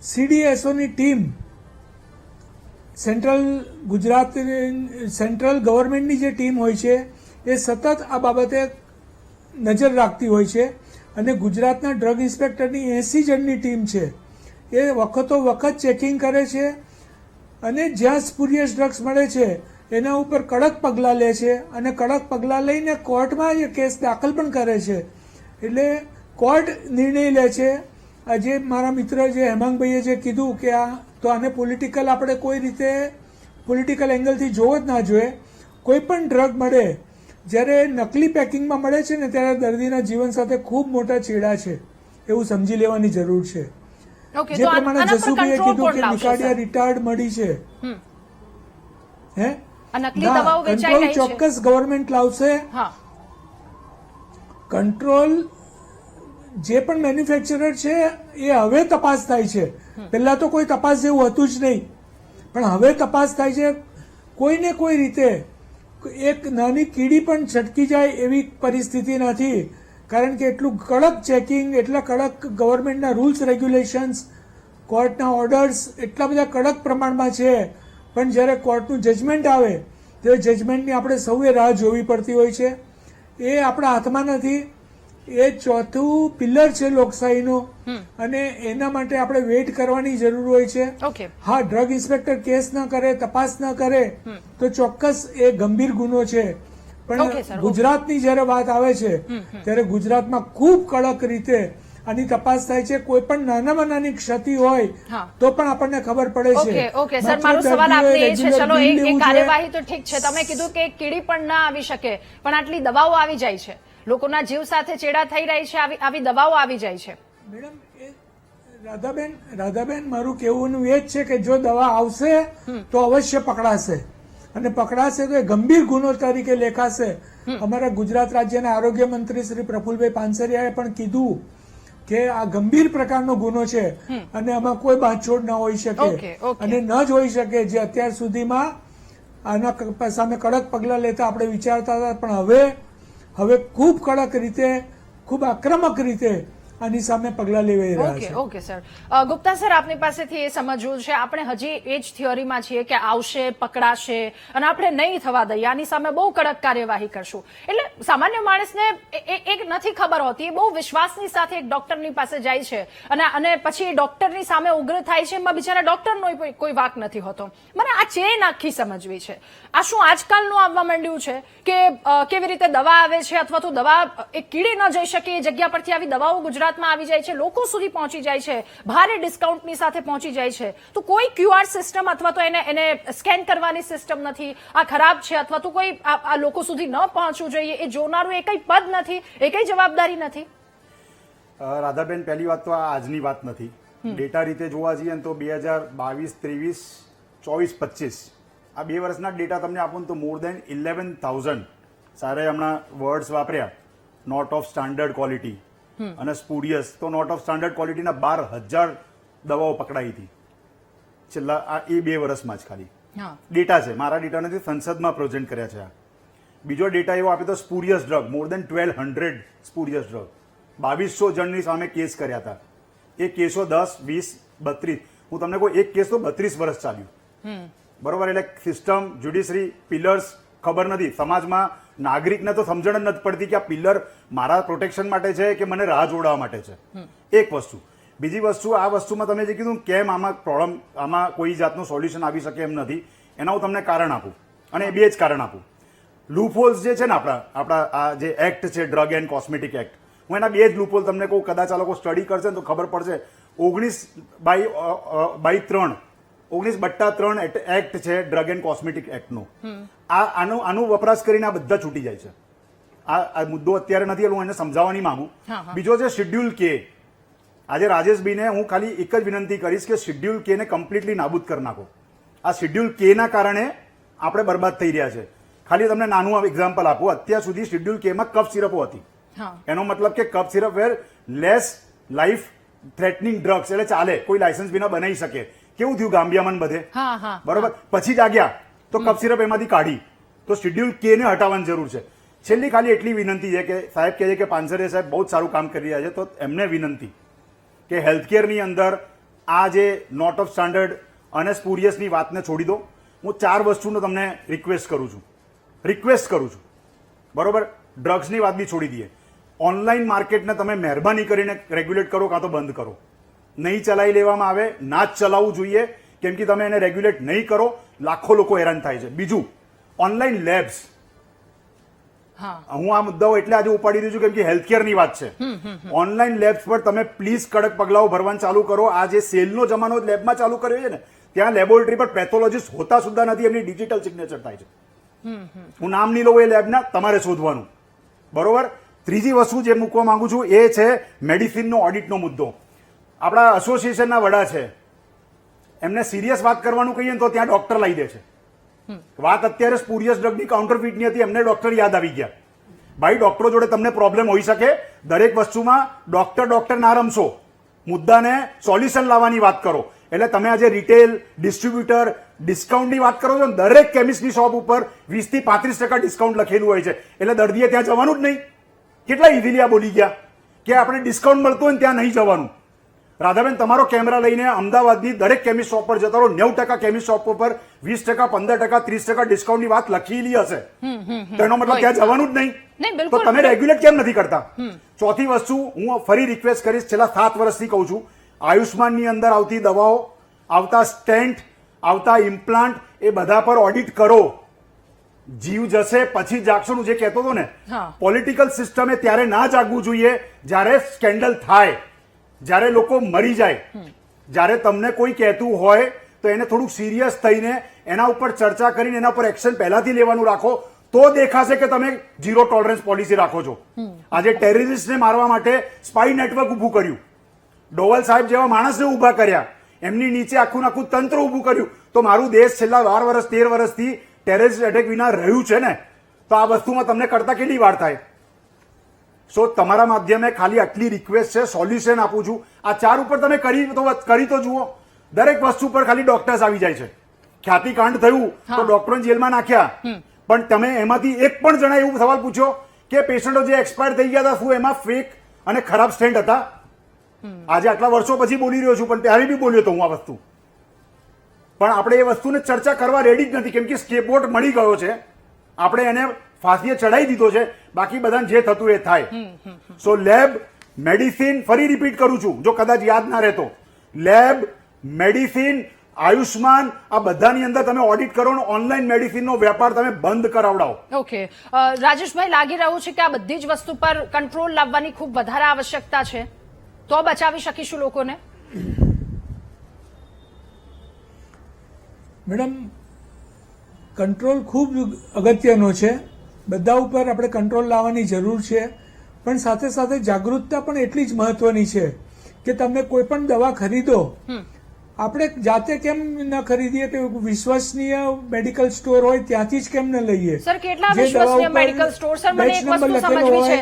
CDSOની ટીમ સેન્ટ્રલ ગવર્મેન્ટની જે ટીમ હોય છે એ સતત આ બાબતે નજર રાખતી હોય છે અને ગુજરાતના ડ્રગ ઇન્સ્પેક્ટરની 80 જણની ટીમ છે એ વખતો વખત ચેકિંગ કરે છે અને જ્યાં સ્પુરિયસ ડ્રગ્સ મળે છે એના ઉપર કડક પગલાં લે છે અને કડક પગલાં લઈને કોર્ટમાં એ કેસ દાખલ પણ કરે છે. એટલે કોર્ટ નિર્ણય લે છે. આજે મારા મિત્ર જે હેમાંગભાઈએ જે કીધું કે આને પોલિટિકલ આપણે કોઈ રીતે પોલિટિકલ એંગલથી જોવો જ ના જોઈએ. કોઈ પણ ડ્રગ મળે જ્યારે નકલી પેકિંગમાં મળે છે ને ત્યારે દર્દીના જીવન સાથે ખૂબ મોટા ચેડા છે એવું સમજી લેવાની જરૂર છે. ઓકે, જે તો પ્રમાણે આના પર જસુભાઈએ કંટ્રોલ કીધું કોણ કે લાવશે, નિકાડિયા સર? રિટાયર્ડ મળી છે હે આ નકલી દવાઓ વેચાઈ રહી છે. ચોક્કસ ગવર્મેન્ટ લાવશે. હા, કંટ્રોલ જે પણ મેન્યુફેક્ચરર છે એ હવે તપાસ થાય છે. પહેલા તો કોઈ તપાસ જેવું હતું જ નહીં, પણ હવે તપાસ થાય છે. કોઈને કોઈ રીતે એક નાની કીડી પણ છટકી જાય એવી પરિસ્થિતિ નથી, કારણ કે એટલું કડક ચેકિંગ, એટલા કડક ગવર્મેન્ટના રૂલ્સ રેગ્યુલેશન્સ, કોર્ટના ઓર્ડર્સ એટલા બધા કડક પ્રમાણમાં છે. પણ જ્યારે કોર્ટનું જજમેન્ટ આવે ત્યારે જજમેન્ટની આપણે સૌએ રાહ જોવી પડતી હોય છે. એ આપણા હાથમાં નથી. એ ચોથું પિલર છે લોકશાહીનો અને એના માટે આપણે વેઇટ કરવાની જરૂર હોય છે. ઓકે. હા, ડ્રગ ઇન્સ્પેક્ટર કેસ ન કરે, તપાસ ન કરે તો ચોક્કસ એ ગંભીર ગુનો છે. ઓકે, પણ સર, ગુજરાતની જ્યારે વાત આવે છે ત્યારે ગુજરાતમાં ખૂબ કડક રીતે આની તપાસ થાય છે. કોઈ પણ નાનામાં નાની ક્ષતિ હોય હા. તો પણ આપણને ખબર પડે છે. ઓકે ઓકે સર, માત્ર મારો સવાલ આપને એ છે, દર્દીઓએ ચલો regular bill એ લેવું કાર્યવાહી તો ઠીક છે, તમે કીધું કે કીડી પણ ના આવી શકે, પણ આટલી દવાઓ આવી જાય છે, લોકોના જીવ સાથે ચેડા થઈ રહી છે, આવી દવાઓ આવી જાય છે. મેડમ, એ રાધાબેન મારું કહેવાનું એ જ છે કે જો દવા આવશે તો અવશ્ય પકડાશે અને પકડાશે તો એ ગંભીર ગુનો તરીકે લેખાશે. અમારા ગુજરાત રાજ્યના આરોગ્ય મંત્રી શ્રી પ્રફુલભાઈ પાનસરિયાએ પણ કીધું કે આ ગંભીર પ્રકારનો ગુનો છે અને આમાં કોઈ બાંધછોડ ન હોઈ શકે ઓકે. અને ન જ હોઈ શકે જે અત્યાર સુધીમાં આના સામે કડક પગલાં લેતા આપણે વિચારતા હતા, પણ હવે ખૂબ કડક રીતે, ખૂબ આક્રમક રીતે આની સામે પગલાં લેવાઈ રહ્યા ઓકે છે. ઓકે સર, ગુપ્તા સર, આપની પાસેથી એ સમજવું છે, આપણે હજી એ જ થિયરીમાં છીએ કે આવશે, પકડાશે અને આપણે નહીં થવા દઈએ, આની સામે બહુ કડક કાર્યવાહી કરશું. એટલે સામાન્ય માણસને એક નથી ખબર હોતી, બહુ વિશ્વાસની સાથે એક ડોક્ટરની પાસે જાય છે અને પછી ડોક્ટરની સામે ઉગ્ર થાય છે, એમાં બિચારા ડોક્ટરનો કોઈ વાંક નથી હોતો. મને આ ચેન આખી સમજવી છે. આ શું આજકાલનું આવવા માંડ્યું છે કે કેવી રીતે દવા આવે છે, અથવા તો દવા એક કીડી ન જઈ શકે એ જગ્યા પરથી આવી દવાઓ ગુજરાતમાં આવી જાય છે, લોકો સુધી પહોંચી જાય છે, ભારે ડિસ્કાઉન્ટની સાથે પહોંચી જાય છે, તો કોઈ QR સિસ્ટમ અથવા તો એને સ્કેન કરવાની સિસ્ટમ નથી, આ ખરાબ છે, અથવા તો કોઈ આ લોકો સુધી ન પહોંચવું જોઈએ એ જોનારું એ કઈ પદ નથી, એ કઈ જવાબદારી નથી. રાધાબેન, પહેલી વાત તો આ આજની વાત નથી. ડેટા રીતે જોવા જઈએ તો 2022, 23, 24, 25 આ 2 વર્ષના ડેટા તમને આપું તો મોર દેન 11,000 સારે હમણાં વર્ડ્સ વાપર્યા, નોટ ઓફ સ્ટાન્ડર્ડ ક્વોલિટી અને સ્પુરિયસ, તો નોટ ઓફ સ્ટાન્ડર્ડ ક્વોલિટીના 12,000 દવાઓ પકડાઈ હતી છેલ્લા આ 2 વર્ષમાં જ. ખાલી ડેટા છે, મારા ડેટા નથી, સંસદમાં પ્રેઝન્ટ કર્યા છે. બીજો ડેટા એવો આપે તો સ્પુરિયસ ડ્રગ, મોર દેન 1,200 સ્પુરિયસ ડ્રગ, 2200 જણની સામે કેસ કર્યા હતા. એ કેસો 10, 20, 32, હું તમને કહું એક કેસ તો 32 વર્ષ ચાલ્યું. બરોબર, એટલે સિસ્ટમ, જ્યુડિશરી, પિલર્સ ખબર નથી. સમાજમાં નાગરિકને તો સમજણ જ નથી પડતી કે આ પિલર મારા પ્રોટેક્શન માટે છે કે મને રાહ જોડાવા માટે છે. એક વસ્તુ. બીજી વસ્તુ, આ વસ્તુમાં તમે જે કીધું કેમ આમાં પ્રોબ્લેમ, આમાં કોઈ જાતનું સોલ્યુશન આવી શકે એમ નથી, એના હું તમને કારણ આપું અને એ 2 જ કારણ આપું. લૂપહોલ્સ જે છે ને આપણા આ જે એક્ટ છે, ડ્રગ એન્ડ કોસ્મેટિક એક્ટ, હું એના 2 જ લૂપહોલ તમને કહું, કદાચ આ લોકો સ્ટડી કરશે ને તો ખબર પડશે. 19/3 એક્ટ છે ડ્રગ એન્ડ કોસ્મેટિક એક્ટનું. આનું વપરાશ કરીને આ બધા છૂટી જાય છે. આ મુદ્દો અત્યારે નથી, હું એને સમજાવવાની માંગુ. બીજો છે શેડ્યુલ કે. આજે રાજેશભાઈને હું ખાલી એક જ વિનંતી કરીશ કે શેડ્યુલ કે ને કમ્પ્લીટલી નાબૂદ કરી નાખો. આ શેડ્યુલ કે ના કારણે આપણે બરબાદ થઈ રહ્યા છે. ખાલી તમને નાનું એક્ઝામ્પલ આપું, અત્યાર સુધી શેડ્યુલ કે માં કફ સિરપો હતી. એનો મતલબ કે કફ સિરપ વેર લેસ લાઈફ થ્રેટનિંગ ડ્રગ્સ, એટલે ચાલે, કોઈ લાયસન્સ વિના બનાવી શકે. કેવું થયું ગામ્બિયામાં બધે, બરોબર, પછી જ આવ્યા તો કફ સિરપ એમાંથી કાઢી. તો શેડ્યુલ કે ને હટાવવાની જરૂર છે. છેલ્લી ખાલી એટલી વિનંતી છે કે સાહેબ કહે છે કે પાનસરિયા સાહેબ બહુ સારું કામ કરી રહ્યા છે, તો એમને વિનંતી કે હેલ્થકેરની અંદર આ જે નોટ ઓફ સ્ટાન્ડર્ડ અને સ્પુરિયસની વાતને છોડી દો. હું 4 વસ્તુનો તમને રિક્વેસ્ટ કરું છું. બરોબર? ડ્રગ્સની વાત બી છોડી દઈએ. ઓનલાઈન માર્કેટને તમે મહેરબાની કરીને રેગ્યુલેટ કરો કાં તો બંધ કરો. નહીં ચલાવી લેવામાં આવે, ના જ ચલાવવું જોઈએ, કેમ કે તમે એને રેગ્યુલેટ નહીં કરો, લાખો લોકો હેરાન થાય છે. બીજું, ઓનલાઈન લેબ્સ. હું આ મુદ્દાઓ એટલે આજે ઉપાડી રહ્યું છું કેમ કે હેલ્થકેરની વાત છે. ઓનલાઇન લેબ્સ પર તમે પ્લીઝ કડક પગલાઓ ભરવાનું ચાલુ કરો. આ જે સેલનો જમાનો લેબમાં ચાલુ કર્યો છે ને, ત્યાં લેબોરેટરી પર પેથોલોજીસ્ટ હોતા સુદ્ધા નથી, એમની ડિજિટલ સિગ્નેચર થાય છે. હું નામ નહીં લઉં એ લેબના, તમારે શોધવાનું. બરોબર? ત્રીજી વસ્તુ જે મૂકવા માંગુ છું એ છે મેડિસિનનો ઓડિટનો મુદ્દો. આપણા એસોસિએશનના વડા છે, એમને સિરિયસ વાત કરવાનું કહીએ ને તો ત્યાં ડોક્ટર લાવી દે છે. વાત અત્યારે સ્પુરિયસ ડ્રગની કાઉન્ટરફીટની હતી, એમને ડોક્ટર યાદ આવી ગયા. ભાઈ, ડોક્ટરો જોડે તમને પ્રોબ્લેમ હોઈ શકે, દરેક વસ્તુમાં ડોક્ટર ના રમશો, મુદ્દાને સોલ્યુશન લાવવાની વાત કરો. એટલે તમે આજે રિટેલ, ડિસ્ટ્રીબ્યુટર, ડિસ્કાઉન્ટની વાત કરો છો ને, દરેક કેમિસ્ટની શોપ ઉપર 20 થી 35% ડિસ્કાઉન્ટ લખેલું હોય છે. એટલે દર્દીએ ત્યાં જવાનું જ નહીં. કેટલા ઇઝીલી આ બોલી ગયા કે આપણે ડિસ્કાઉન્ટ મળતું હોય ને ત્યાં નહીં જવાનું. રાધાબેન, તમારો કેમેરા લઈને અમદાવાદની દરેક કેમિસ્ટ શોપ પર જતા રહો. 90% કેમિસ્ટ શોપ પર 20%, 15%, 30% ડિસ્કાઉન્ટની વાત લખેલી હશે. તો એનો મતલબ ત્યાં જવાનું જ નહીં. તો તમે રેગ્યુલેટ કેમ નથી કરતા? ચોથી વસ્તુ હું ફરી રિક્વેસ્ટ કરીશ, છેલ્લા 7 વર્ષથી કહું છું, આયુષ્માનની અંદર આવતી દવાઓ, આવતા સ્ટેન્ટ, આવતા ઇમ્પ્લાન્ટ, એ બધા પર ઓડિટ કરો. જીવ જશે પછી જાગશું જે કહેતો હતો ને, પોલિટિકલ સિસ્ટમે ત્યારે ના જાગવું જોઈએ જ્યારે સ્કેન્ડલ થાય, જ્યારે લોકો મરી જાય. જ્યારે તમને કોઈ કહેતું હોય તો એને થોડુંક સિરિયસ થઈને એના ઉપર ચર્ચા કરીને એના ઉપર એક્શન પહેલાથી લેવાનું રાખો, તો દેખાશે કે તમે ઝીરો ટોલરન્સ પોલિસી રાખો છો. આજે ટેરરિસ્ટને મારવા માટે સ્પાઈ નેટવર્ક ઉભું કર્યું, ડોવલ સાહેબ જેવા માણસને ઉભા કર્યા, એમની નીચે આખું તંત્ર ઉભું કર્યું. તો મારું દેશ છેલ્લા 12 વર્ષ 13 વર્ષથી ટેરરિસ્ટ એટેક વિના રહ્યું છે ને, તો આ વસ્તુમાં તમને કરતા કેટલી વાર થાય? સો તમારા માધ્યમે ખાલી આટલી રિક્વેસ્ટ છે, સોલ્યુશન આપું છું. આ 4 ઉપર તમે કરી તો જુઓ. દરેક વસ્તુ પર ખાલી ડોક્ટર્સ આવી જાય છે. ખ્યાતિકાંડ થયું તો ડોક્ટરોને જેલમાં નાખ્યા, પણ તમે એમાંથી એક પણ જણા એવું સવાલ પૂછ્યો કે પેશન્ટો જે એક્સપાયર થઈ ગયા હતા, શું એમાં ફેક અને ખરાબ સ્ટેન્ટ હતા? આજે આટલા વર્ષો પછી બોલી રહ્યો છું, પણ ત્યારે બી બોલ્યો હતો હું આ વસ્તુ. પણ આપણે એ વસ્તુને ચર્ચા કરવા રેડી જ નથી, કેમ કે સ્કેપબોર્ડ મળી ગયો છે. આપણે એને ફાંસીએ ચડાવી દીધો છે, બાકી બધાને જે થતું એ થાય. સો લેબ, મેડિસિન, ફરી રિપીટ કરું છું જો કદાચ યાદ ના રહેતો, લેબ, મેડિસિન, આયુષ્માન, આ બધાની અંદર તમે ઓડિટ કરો ને ઓનલાઈન મેડિસિનનો વેપાર તમે બંધ કરાવડાવો. ઓકે, રાજેશભાઈ, લાગી રહ્યું છે કે આ બધી જ વસ્તુ પર કંટ્રોલ લાવવાની ખૂબ વધારે આવશ્યકતા છે, તો બચાવી શકીશું લોકોને. મેડમ, કંટ્રોલ ખૂબ અગત્યનો છે. બધા ઉપર આપણે કંટ્રોલ લાવવાની જરૂર છે, પણ સાથે સાથે જાગૃતતા પણ એટલી જ મહત્વની છે કે તમે કોઈ પણ દવા ખરીદો, આપણે જાતે કેમ ન ખરીદીએ કે વિશ્વસનીય મેડિકલ સ્ટોર હોય ત્યાંથી જ કેમ ન લઈએ? સર, કેટલા વિશ્વસનીય મેડિકલ સ્ટોર? સર, મને એક વસ્તુ સમજવી છે.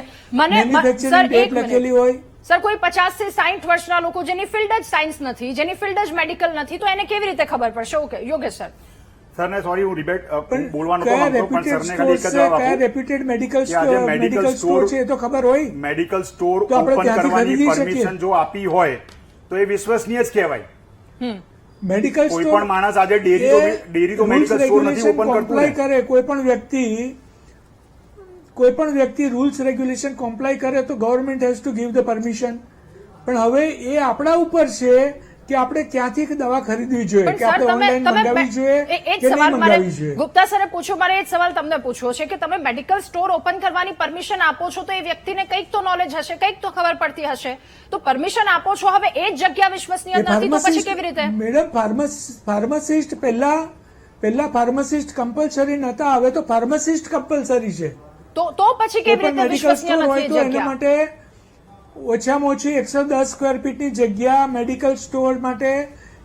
સર, એક લખેલી હોય. સર, કોઈ 50 થી 60 વર્ષના લોકો જેની ફિલ્ડ જ સાયન્સ નથી, જેની ફિલ્ડ જ મેડિકલ નથી, તો એને કેવી રીતે ખબર પડશે? Okay, Yogesh sir. સરને સોરી, હું ડિબેટ બોલવાનો તો માંગતો, પણ સરને ખાલી એક જ જવાબ આપું. રેપ્યુટેડ મેડિકલ સ્ટોર છે એ તો ખબર હોય. મેડિકલ સ્ટોર ઓપન કરવાની પરમિશન જો આપી હોય તો એ વિશ્વસનીય જ કહેવાય. મેડિકલ કોઈ પણ માણસ આજે ડેરી તો મેડિકલ સ્ટોર નથી ઓપન કરતું ને. કરે કોઈ પણ વ્યક્તિ રૂલ્સ રેગ્યુલેશન કોમ્પ્લાય કરે તો government has to give the permission. પણ હવે એ આપણા ઉપર છે કે આપણે ક્યાંથી દવા ખરીદવી જોઈએ, કે આપણે ઓનલાઈન મંગાવવી જોઈએ કે નહીં મંગાવવી જોઈએ. ગુપ્તા સરે પૂછ્યો, મારે એ જ સવાલ તમને પૂછવો છે કે તમે મેડિકલ સ્ટોર ઓપન કરવાની પરમિશન આપો છો તો એ વ્યક્તિને કંઈક તો નોલેજ હશે, કંઈક તો ખબર પડતી હશે, તો પરમિશન આપો છો, હવે એ જ જગ્યા વિશ્વસનીય નથી તો પછી કેવી રીતે? મેડમ, ફાર્માસિસ્ટ પહેલા ફાર્માસિસ્ટ કમ્પલસરી નતા, હવે તો ફાર્માસિસ્ટ કમ્પલસરી છે. તો પછી કેવી રીતે વિશ્વસનીય નથી જગ્યા? એના માટે ઓછામાં ઓછી 110 સ્ક્વેર ફીટની જગ્યા મેડિકલ સ્ટોર માટે,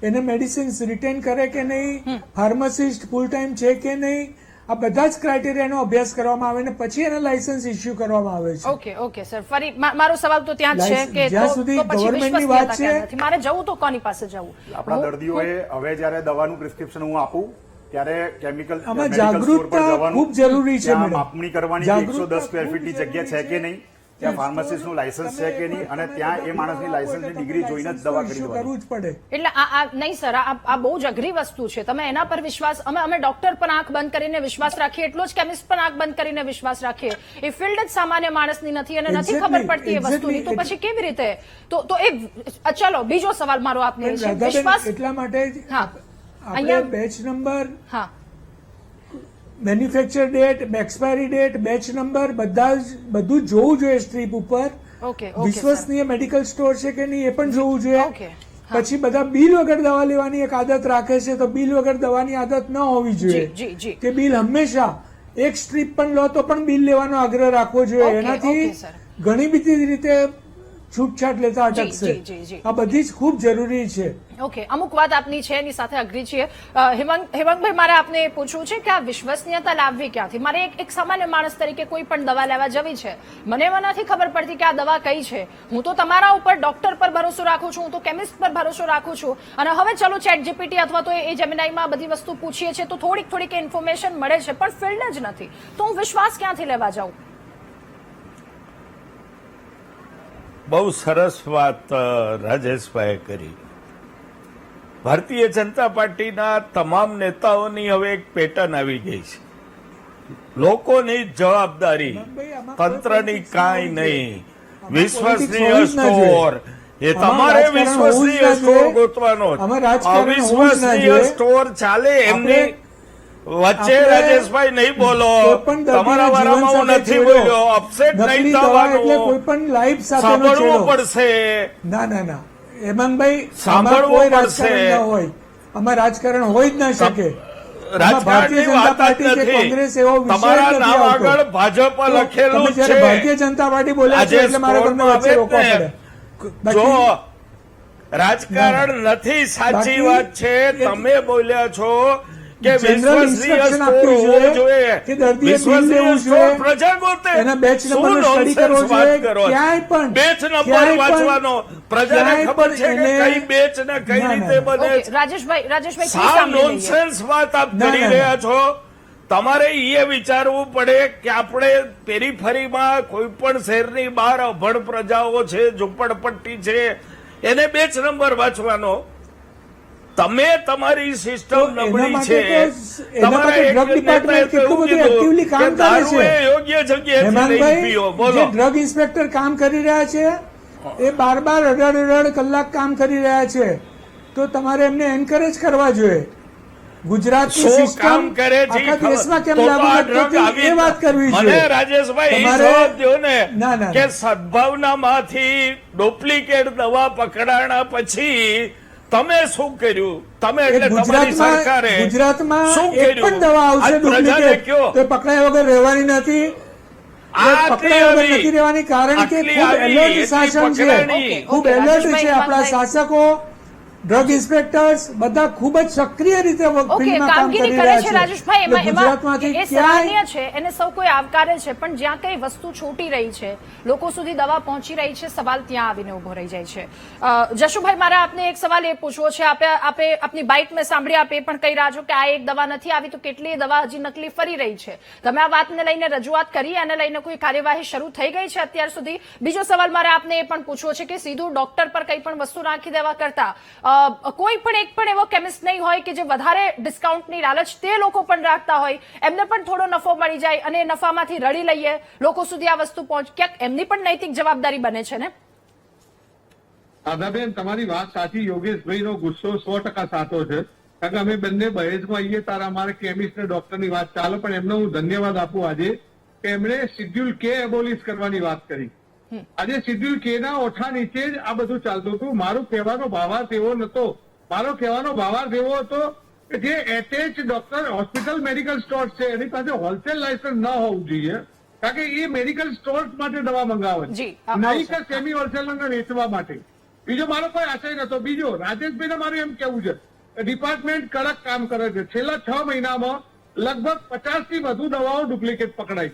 એને મેડિસિન્સ રિટેન કરે કે નહીં, ફાર્માસિસ્ટ ફૂલ ટાઈમ છે કે નહીં, આ બધા જ ક્રાઇટેરિયાનો અભ્યાસ કરવામાં આવે ને પછી એને લાયસન્સ ઇસ્યુ કરવામાં આવે છે. ઓકે, ઓકે સર, ફરી મારો સવાલ તો ત્યાં જ છે કે જ્યાં સુધી ગવર્મેન્ટની વાત છે, મારે જવું તો કોની પાસે જવું? આપણા દર્દીઓએ હવે જ્યારે દવાનું પ્રિસ્ક્રિપ્શન હું આપું ત્યારે કેમિકલ આમાં જાગૃતતા ખૂબ જરૂરી છે. માપણી કરવાની 110 સ્ક્વેર ફીટની જગ્યા છે કે નહીં, ત્યાં ફાર્માસિસ્ટનું લાયસન્સ છે કે નહીં, અને ત્યાં એ માણસની લાયસન્સની ડિગ્રી જોઈને જ દવા ખરીદવાની. કરવું જ પડે. એટલે આ નહીં સર, આ બહુ જ અઘરી વસ્તુ છે. તમે એના પર વિશ્વાસ, અમે ડોક્ટર પર આંખ બંધ કરીને વિશ્વાસ રાખીએ, એટલો જ કેમિસ્ટ પર આંખ બંધ કરીને વિશ્વાસ રાખીએ. એ ફિલ્ડ જ સામાન્ય માણસની નથી અને નથી ખબર પડતી એ વસ્તુની, તો પછી કેવી રીતે? તો એ ચલો બીજો સવાલ મારો આપને છે. રાધાબેન, વિશ્વાસ, એટલા માટે જ હા આપણે અહીંયા બેચ નંબર, હા manufacture date, expiry date, batch number બધું જ જોવું જોઈએ સ્ટ્રીપ ઉપર. ઓકે વિશ્વસનીય મેડિકલ સ્ટોર છે કે નહીં એ પણ જોવું જોઈએ. ઓકે પછી બધા બિલ વગર દવા લેવાની એક આદત રાખે છે, તો બિલ વગર દવાની આદત ન હોવી જોઈએ. જી જી કે બિલ હંમેશા એક સ્ટ્રીપ પણ લો તો પણ બિલ લેવાનો આગ્રહ રાખવો જોઈએ. ઓકે, એનાથી ઓકે, સર. ઘણી બધી રીતે છૂટછાટ લેતા જી, અટકશે. જી, જી, જી. આ બધી જ ખૂબ જરૂરી છે. ઓકે, અમુક વાત આપની છે એની સાથે અગ્રી છીએ. હેમંતભાઈ, મારે આપને એ પૂછવું છે કે આ વિશ્વસનીયતા લાવવી ક્યાંથી? મારે એક સામાન્ય માણસ તરીકે કોઈ પણ દવા લેવા જવી છે, મને એમાં નથી ખબર પડતી કે આ દવા કઈ છે. હું તો તમારા ઉપર, ડોક્ટર પર ભરોસો રાખું છું, હું તો કેમિસ્ટ પર ભરોસો રાખું છું. અને હવે ચલો ચેટ જીપીટી અથવા તો એ જેમિનાઈમાં બધી વસ્તુ પૂછીએ છીએ તો થોડીક ઇન્ફોર્મેશન મળે છે, પણ ફિલ્ડ જ નથી, તો હું વિશ્વાસ ક્યાંથી લેવા જાઉં? બહુ સરસ વાત રાજેશભાઈએ કરી. ભારતીય જનતા પાર્ટીના તમામ નેતાઓની હવે એક પેટર્ન આવી ગઈ છે. લોકોની જવાબદારી, તંત્રની કાંઈ નહીં. વિશ્વસનીય સ્ટોર, એ તમારે વિશ્વસનીય સ્ટોર ગોતવાનો. અવિશ્વસનીય સ્ટોર ચાલે એમની વચ્ચે રાજેશભાઈ નહીં બોલો. તમારા વારામાં હું નથી બોલ્યો. અપસેટ નહીં થવાનું, કોઈ પણ લાઈફ સાથે સાંભળવું પડશે. ના હેમંતભાઈ, સાંભળવું પડશે. હોય આમાં રાજકારણ હોય જ ના શકે. રાજકારણની વાત જ નથી. કોંગ્રેસ એવો વિષય તમારા નથી નામ આવતો. આગળ ભાજપ લખેલું તમે જ્યારે છે. ભારતીય જનતા પાર્ટી બોલ્યા છે આજે એટલે મારે તમને સ્કોરમાં વચ્ચે રોકવા આવે પડે. ને, જો રાજકારણ નથી, સાચી બાકી વાત છે. તમે બોલ્યા છો કે General વિશ્વસનીય instruction સ્ટોર આપવી હોવો જોઈએ જોઈએ. કે દર્દીએ બિલ વિશ્વસનીય લેવું સ્ટોર જોઈએ. પ્રજા ગોતે. એના બેચ શું નંબરનો study nonsense કરવો વાત જોઈએ. કરો છો? ક્યાંય પણ, બેચ નંબર ક્યાંય પણ, વાંચવાનો. પ્રજાને ક્યાંય ખબર પણ છે કે એને- કઈ બેચ ને કઈ ના, રીતે ના. બને ઓકે, છે. રાજેશભાઈ કઈ સાવ સાંભળી લઈએ. નોનસેન્સ વાત આપ ના, કરી ના, રહ્યા છો. તમારે એ વિચારવું પડે કે આપણે પેરીફરીમાં કોઈ પણ શહેરની બહાર અભણ પ્રજાઓ છે, ઝૂંપડપટ્ટી છે, એને બેચ નંબર વાંચવાનો. તમે તમારી સિસ્ટમ તો એના નબળી માટે છે. તો- એના તમારા માટે એક drug department નેતાએ તો કેટલું એવું બધું કીધું actively કામ કે કરે દારૂ છે. એ યોગ્ય જગ્યાએથી નહીં હેમંતભાઈ, પીઓ. જે બોલો. ડ્રગ ઇન્સ્પેક્ટર કામ કરી રહ્યા છે એ 12 કલાક કામ કરી રહ્યા છે, તો તમારે એમને એન્કરેજ કરવા જોઈએ. ગુજરાતની શું સિસ્ટમ કામ કરે છે આખા દેશમાં કેમ તો લાગુ આ નથી drug થતી આવી- એ વાત કરવી મને જોઈએ. રાજેશભાઈ એ તમારે- જવાબ દ્યો ને ના, ના, કે ના. સદભાવનામાંથી ડુપ્લિકેટ દવા પકડાણા પછી તમે શું કર્યું? તમે એ એટલે તમારી સરકારે ગુજરાતમાં શું એક પણ કર્યું? દવા આવશે આજ પ્રજાને ડુપ્લિકેટ કયો? તો પકડાયા વગર રહેવાની નથી. આટલી પકડાયા વગર આવી. નથી રહેવાની, કારણ કે આટલી ખૂબ આવી, એલર્ટ એટલી શાસન છે. પકડાણી. ખૂબ ઓકે, એલર્ટ છે રાજેશભાઈ, આપણા હેમંતભાઈ. શાસકો, ડ્રગ ઇન્સ્પેક્ટર્સ બધા ખૂબ જ સક્રિય રીતે ઓકે, ફિલ્ડમાં કામ કામગીરી કરી કરે રહ્યા છે છે. રાજેશભાઈ. એટલે એમાં ગુજરાતમાંથી એ સરાહનીય ક્યાંય છે, એને સૌ કોઈ આવકારે છે, પણ જ્યાં કઈ વસ્તુ છૂટી રહી છે, લોકો સુધી દવા પહોંચી રહી છે, સવાલ ત્યાં આવીને ઉભો રહી જાય છે. જશુભાઈ, મારે આપને એક સવાલ એ પૂછવો છે. આપની બાઇટ મેં સાંભળી, આપ એ પણ કહી રહ્યા છો કે આ એક દવા નથી આવી તો કેટલીય દવા હજી નકલી ફરી રહી છે. તમે આ વાતને લઈને રજૂઆત કરી, એને લઈને કોઈ કાર્યવાહી શરૂ થઈ ગઈ છે અત્યાર સુધી? બીજો સવાલ મારે આપને એ પણ પૂછવો છે કે સીધું ડોક્ટર પર કઈ પણ વસ્તુ નાખી દેવા કરતા કોઈ પણ એક પણ એવો કેમિસ્ટ નહીં હોય કે જે વધારે ડિસ્કાઉન્ટની લાલચ તે લોકો પણ રાખતા હોય, એમને પણ થોડો નફો મળી જાય અને એ નફામાંથી રડી લઈએ, લોકો સુધી આ વસ્તુ પહોંચ, ક્યાંક એમની પણ નૈતિક જવાબદારી બને છે ને? રાધાબેન, તમારી વાત સાચી. યોગેશભાઈનો ગુસ્સો 100% સાચો છે. કારણ કે અમે બંને બહેજમાં આવીએ તારા અમારે કેમિસ્ટ ને ડોક્ટરની વાત ચાલે, પણ એમને હું ધન્યવાદ આપું આજે કે એમણે શિડ્યુલ કે એબોલિશ કરવાની વાત કરી. આજે શિડ્યુલ કે ના ઓઠા નીચે જ આ બધું ચાલતું હતું. મારું કહેવાનો ભાવાર્થ એવો નતો. મારો કહેવાનો ભાવાર્થ એવો હતો કે જે attach doctor hospital medical stores છે એની પાસે હોલસેલ લાયસન્સ ન હોવું જોઈએ, કારણ કે એ મેડિકલ સ્ટોર્સ માટે દવા મંગાવે જી, છે, આવશે. નહીં કે સેમી હોલસેલરને વેચવા માટે. બીજો મારો કોઈ આશય નતો. બીજો, રાજેશભાઈને મારું એમ કેવું છે, ડિપાર્ટમેન્ટ કડક કામ કરે છે. છેલ્લા 6 મહિનામાં લગભગ 50 થી વધુ દવાઓ ડુપ્લિકેટ પકડાઈ.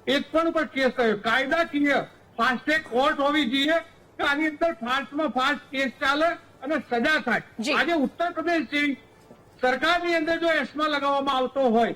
એક પણ ઉપર કેસ થયો. કાયદાકીય ફાસ્ટ ટ્રેક કોર્ટ હોવી જોઈએ કે આની અંદર ફાસ્ટમાં ફાસ્ટ કેસ ચાલે અને સજા થાય. જી. આજે ઉત્તર પ્રદેશ જેવી સરકારની અંદર જો એસ્મા લગાવવામાં આવતો હોય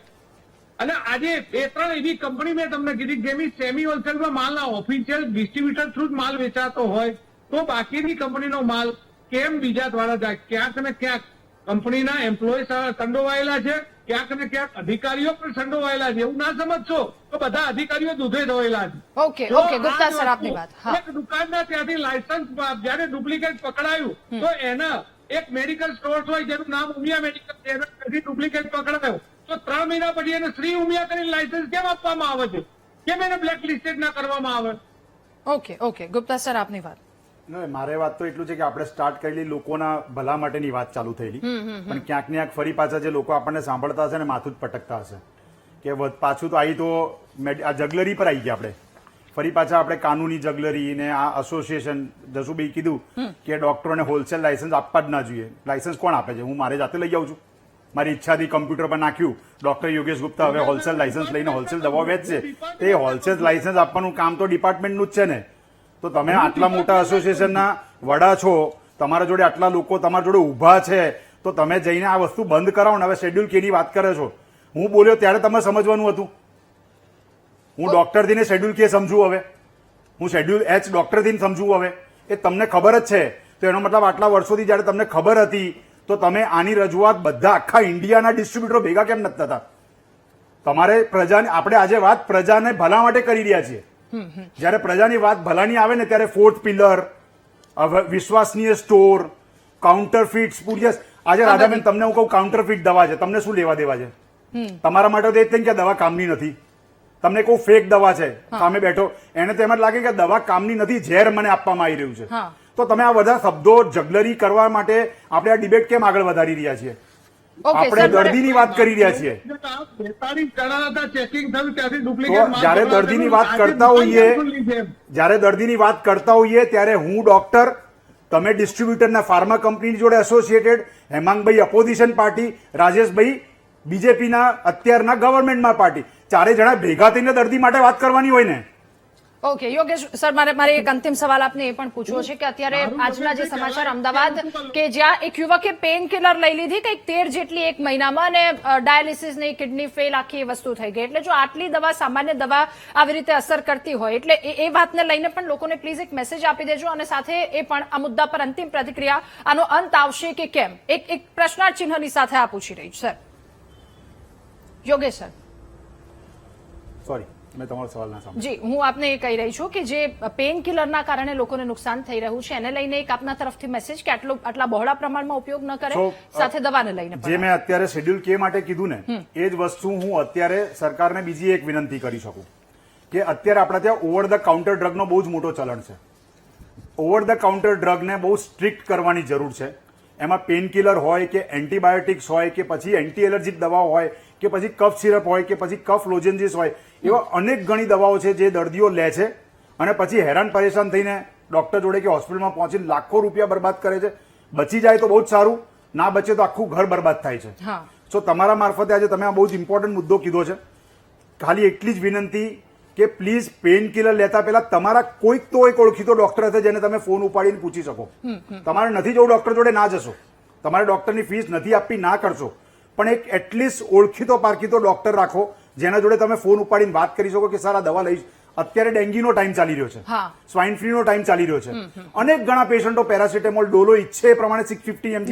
અને આજે 2-3 એવી કંપની મેં તમને કીધી જેની સેમી હોલસેલમાં માલના ઓફિશિયલ ડિસ્ટ્રીબ્યુટર થ્રુ જ માલ વેચાતો હોય તો બાકીની કંપનીનો માલ કેમ બીજા દ્વારા જાય? ક્યાંક ને ક્યાંક કંપનીના એમ્પ્લોય સંડોવાયેલા છે, ક્યાંક ને ક્યાંક અધિકારીઓ પણ સંડોવાયેલા છે. એવું ના સમજશો તો બધા અધિકારીઓ દૂધે ધોયેલા છે. ઓકે ઓકે ગુપ્તા સર આપની વાત. હા, એક દુકાનના ત્યાંથી લાયસન્સ જયારે ડુપ્લિકેટ પકડાયું તો એના એક મેડિકલ સ્ટોર હોય જેનું નામ ઉમિયા મેડિકલ છે, એના ત્યાંથી ડુપ્લિકેટ પકડાયો તો 3 મહિના પછી એને શ્રી ઉમિયા કરીને લાયસન્સ કેમ આપવામાં આવે છે? કેમ એને બ્લેક લિસ્ટેડ ના કરવામાં આવે? ઓકે ઓકે ગુપ્તા સર આપની વાત. મારે વાત તો એટલું છે કે આપણે સ્ટાર્ટ કરેલી લોકોના ભલા માટેની વાત ચાલુ થયેલી, પણ ક્યાંક ને ક્યાંક ફરી પાછા જે લોકો આપણને સાંભળતા હશે ને માથું જ પટકતા હશે કે પાછું તો આવી તો આ જગલરી પર આવી ગયા આપણે ફરી પાછા આપણે કાનૂની જગલરી ને આ એસોસિએશન જસુભાઈ કીધું કે ડોક્ટરોને હોલસેલ લાયસન્સ આપવા જ ના જોઈએ. લાયસન્સ કોણ આપે છે? હું મારે જાતે લઈ આવું છું, મારી ઈચ્છાથી કમ્પ્યુટર પર નાખ્યું ડોક્ટર યોગેશ ગુપ્તા હવે હોલસેલ લાયસન્સ લઈને હોલસેલ દવાઓ વેચશે. તે હોલસેલ લાયસન્સ આપવાનું કામ તો ડિપાર્ટમેન્ટનું જ છે ને. તો તમે આટલા મોટા એસોસિએશનના વડા છો, તમારા જોડે આટલા લોકો તમારા જોડે ઉભા છે, તો તમે જઈને આ વસ્તુ બંધ કરાવો ને. હવે શેડ્યુલ કે ની વાત કરે છો, હું બોલ્યો ત્યારે તમે સમજવાનું હતું. હું ડોક્ટર થઈને શેડ્યુલ કે સમજુ? હવે હું શેડ્યુલ એચ ડોક્ટર થઈને સમજુ? હવે એ તમને ખબર જ છે, તો એનો મતલબ આટલા વર્ષોથી જયારે તમને ખબર હતી તો તમે આની રજૂઆત બધા આખા ઇન્ડિયાના ડિસ્ટ્રીબ્યુટરો ભેગા કેમ નથી થતા? તમારે પ્રજાને, આપણે આજે વાત પ્રજાને ભલા માટે કરી રહ્યા છીએ. જયારે પ્રજાની વાત ભલાની આવે ને ત્યારે ફોર્થ પિલર, વિશ્વાસનીય સ્ટોર, કાઉન્ટરફીટ સ્પુરિયસ. આજે રાધાબેન તમને હું કહું કાઉન્ટરફીટ દવા છે, તમને શું લેવા દેવા છે? તમારા માટે તો એ જ થઈને કે દવા કામની નથી. તમને કહું ફેક દવા છે, સામે બેઠો એને તો એમ જ લાગે કે દવા કામની નથી, ઝેર મને આપવામાં આવી રહ્યું છે. તો તમે આ બધા શબ્દો જગલરી કરવા માટે આપણે આ ડિબેટ કેમ આગળ વધારી રહ્યા છીએ? આપણે દર્દીની વાત કરી રહ્યા છીએ. જયારે દર્દીની વાત કરતા હોઈએ, જયારે દર્દીની વાત કરતા હોઈએ ત્યારે હું ડોક્ટર, તમે ડિસ્ટ્રીબ્યુટરના ફાર્મા કંપની જોડે એસોસિએટેડ, હેમાંગભાઈ અપોઝિશન પાર્ટી, રાજેશભાઈ બીજેપીના અત્યારના ગવર્મેન્ટમાં પાર્ટી, ચારે જણા ભેગા થઈને દર્દી માટે વાત કરવાની હોય ને. ઓકે યોગેશ સર, મારે એક અંતિમ સવાલ આપને એ પણ પૂછવો છે કે અત્યારે આજના જે સમાચાર અમદાવાદ કે જ્યાં એક યુવકે પેન કિલર લઈ લીધી કંઈક 13 જેટલી એક મહિનામાં અને ડાયાલિસિસ ની કિડની ફેલ આખી વસ્તુ થઈ ગઈ. એટલે જો આટલી દવા, સામાન્ય દવા આવી રીતે અસર કરતી હોય એટલે એ વાતને લઈને પણ લોકોને પ્લીઝ એક મેસેજ આપી દેજો અને સાથે એ પણ આ મુદ્દા પર અંતિમ પ્રતિક્રિયા, આનો અંત આવશે કે કેમ, એક પ્રશ્નાર્થ ચિહ્નની સાથે આ પૂછી રહી છું. સર યોગેશ સર, સોરી મેં તમારો સવાલ ના સાંભળ્યો. જી, હું આપને એ કહી રહી છું કે જે પેન કિલરના કારણે લોકોને નુકસાન થઈ રહ્યું છે એને લઈને એક આપના તરફથી મેસેજ કે આટલા બહોળા પ્રમાણમાં ઉપયોગ ન કરે, સાથે દવાને લઈને જે મેં અત્યારે શેડ્યુલ કે માટે કીધું ને એ જ વસ્તુ હું અત્યારે સરકારને બીજી એક વિનંતી કરી શકું કે અત્યારે આપણા ત્યાં ઓવર ધ કાઉન્ટર ડ્રગનો બહુ જ મોટો ચલણ છે. ઓવર ધ કાઉન્ટર ડ્રગને બહુ સ્ટ્રિક્ટ કરવાની જરૂર છે. એમાં પેન કિલર હોય કે એન્ટીબાયોટિક્સ હોય કે પછી એન્ટી એલર્જીક દવાઓ હોય કે પછી કફ સિરપ હોય કે પછી કફ લોજેન્જીસ હોય, એવા અનેક ઘણી દવાઓ છે જે દર્દીઓ લે છે અને પછી હેરાન પરેશાન થઈને ડોક્ટર જોડે કે હોસ્પિટલમાં પહોંચીને લાખો રૂપિયા બરબાદ કરે છે. બચી જાય તો બહુ જ સારું, ના બચે તો આખું ઘર બરબાદ થાય છે. તો તમારા મારફતે આજે તમે આ બહુ જ ઇમ્પોર્ટન્ટ મુદ્દો કીધો છે. ખાલી એટલી જ વિનંતી કે પ્લીઝ પેન કિલર લેતા પહેલા તમારા કોઈક તો એક ઓળખીતો ડોક્ટર હશે જેને તમે ફોન ઉપાડીને પૂછી શકો. તમારે નથી જવું ડોક્ટર જોડે, ના જશો. તમારે ડોક્ટરની ફીસ નથી આપવી, ના કરશો. પણ એક એટલીસ્ટ ઓળખીતો પારખીતો ડોક્ટર રાખો જેના જોડે તમે ફોન ઉપાડીને વાત કરી શકો કે સર આ દવા લઈશ. અત્યારે ડેન્ગ્યુનો ટાઈમ ચાલી રહ્યો છે, સ્વાઇન ફ્લૂનો ટાઈમ ચાલી રહ્યો છે. અનેક ઘણા પેશન્ટો પેરાસિટામોલ ડોલો ઈચ્છે એ પ્રમાણે 650 mg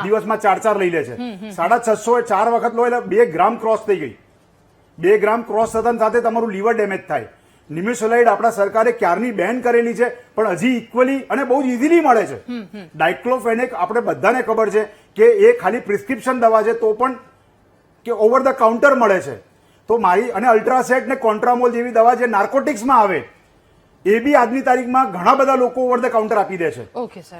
દિવસમાં 4 લઈ લે છે. 650 4 વખત લો એટલે 2 ગ્રામ ક્રોસ થઈ ગઈ. 2 ગ્રામ ક્રોસ થતા સાથે તમારું લીવર ડેમેજ થાય. નિમિસોલાઇડ આપણા સરકારે ક્યારની બેન કરેલી છે પણ હજી ઇક્વલી અને બહુ જ ઇઝીલી મળે છે. ડાયક્લોફેનેક આપણે બધાને ખબર છે કે એ ખાલી પ્રિસ્ક્રિપ્શન દવા છે તો પણ કે ઓવર ધ કાઉન્ટર મળે છે. તો મારી અને અલ્ટ્રાસેટ ને કોન્ટ્રામોલ જેવી દવા જે નાર્કોટિક્સમાં આવે એ બી આજની તારીખમાં ઘણા બધા લોકો ઓવર ધ કાઉન્ટર આપી દે છે.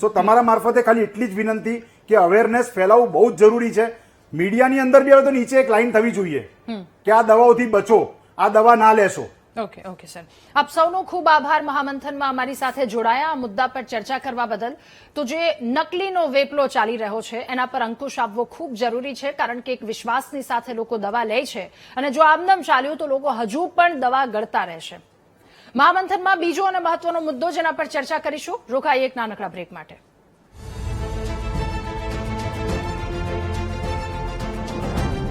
તો તમારા મારફતે ખાલી એટલી જ વિનંતી કે અવેરનેસ ફેલાવવું બહુ જ જરૂરી છે. મીડિયાની અંદર બી હવે તો નીચે એક લાઈન થવી જોઈએ કે આ દવાઓથી બચો, આ દવા ના લેશો. ઓકે સર, આપ સૌનો ખૂબ આભાર મહામંથનમાં અમારી સાથે જોડાયા આ મુદ્દા પર ચર્ચા કરવા બદલ. તો જે નકલીનો વેપલો ચાલી રહ્યો છે એના પર અંકુશ આપવો ખૂબ જરૂરી છે, કારણ કે એક વિશ્વાસની સાથે લોકો દવા લે છે અને જો આમનામ ચાલ્યું તો લોકો હજુ પણ દવા ગળતા રહેશે. મહામંથનમાં બીજો અને મહત્વનો મુદ્દો જેના પર ચર્ચા કરીશું, રોકાઈએ એક નાનકડા બ્રેક માટે.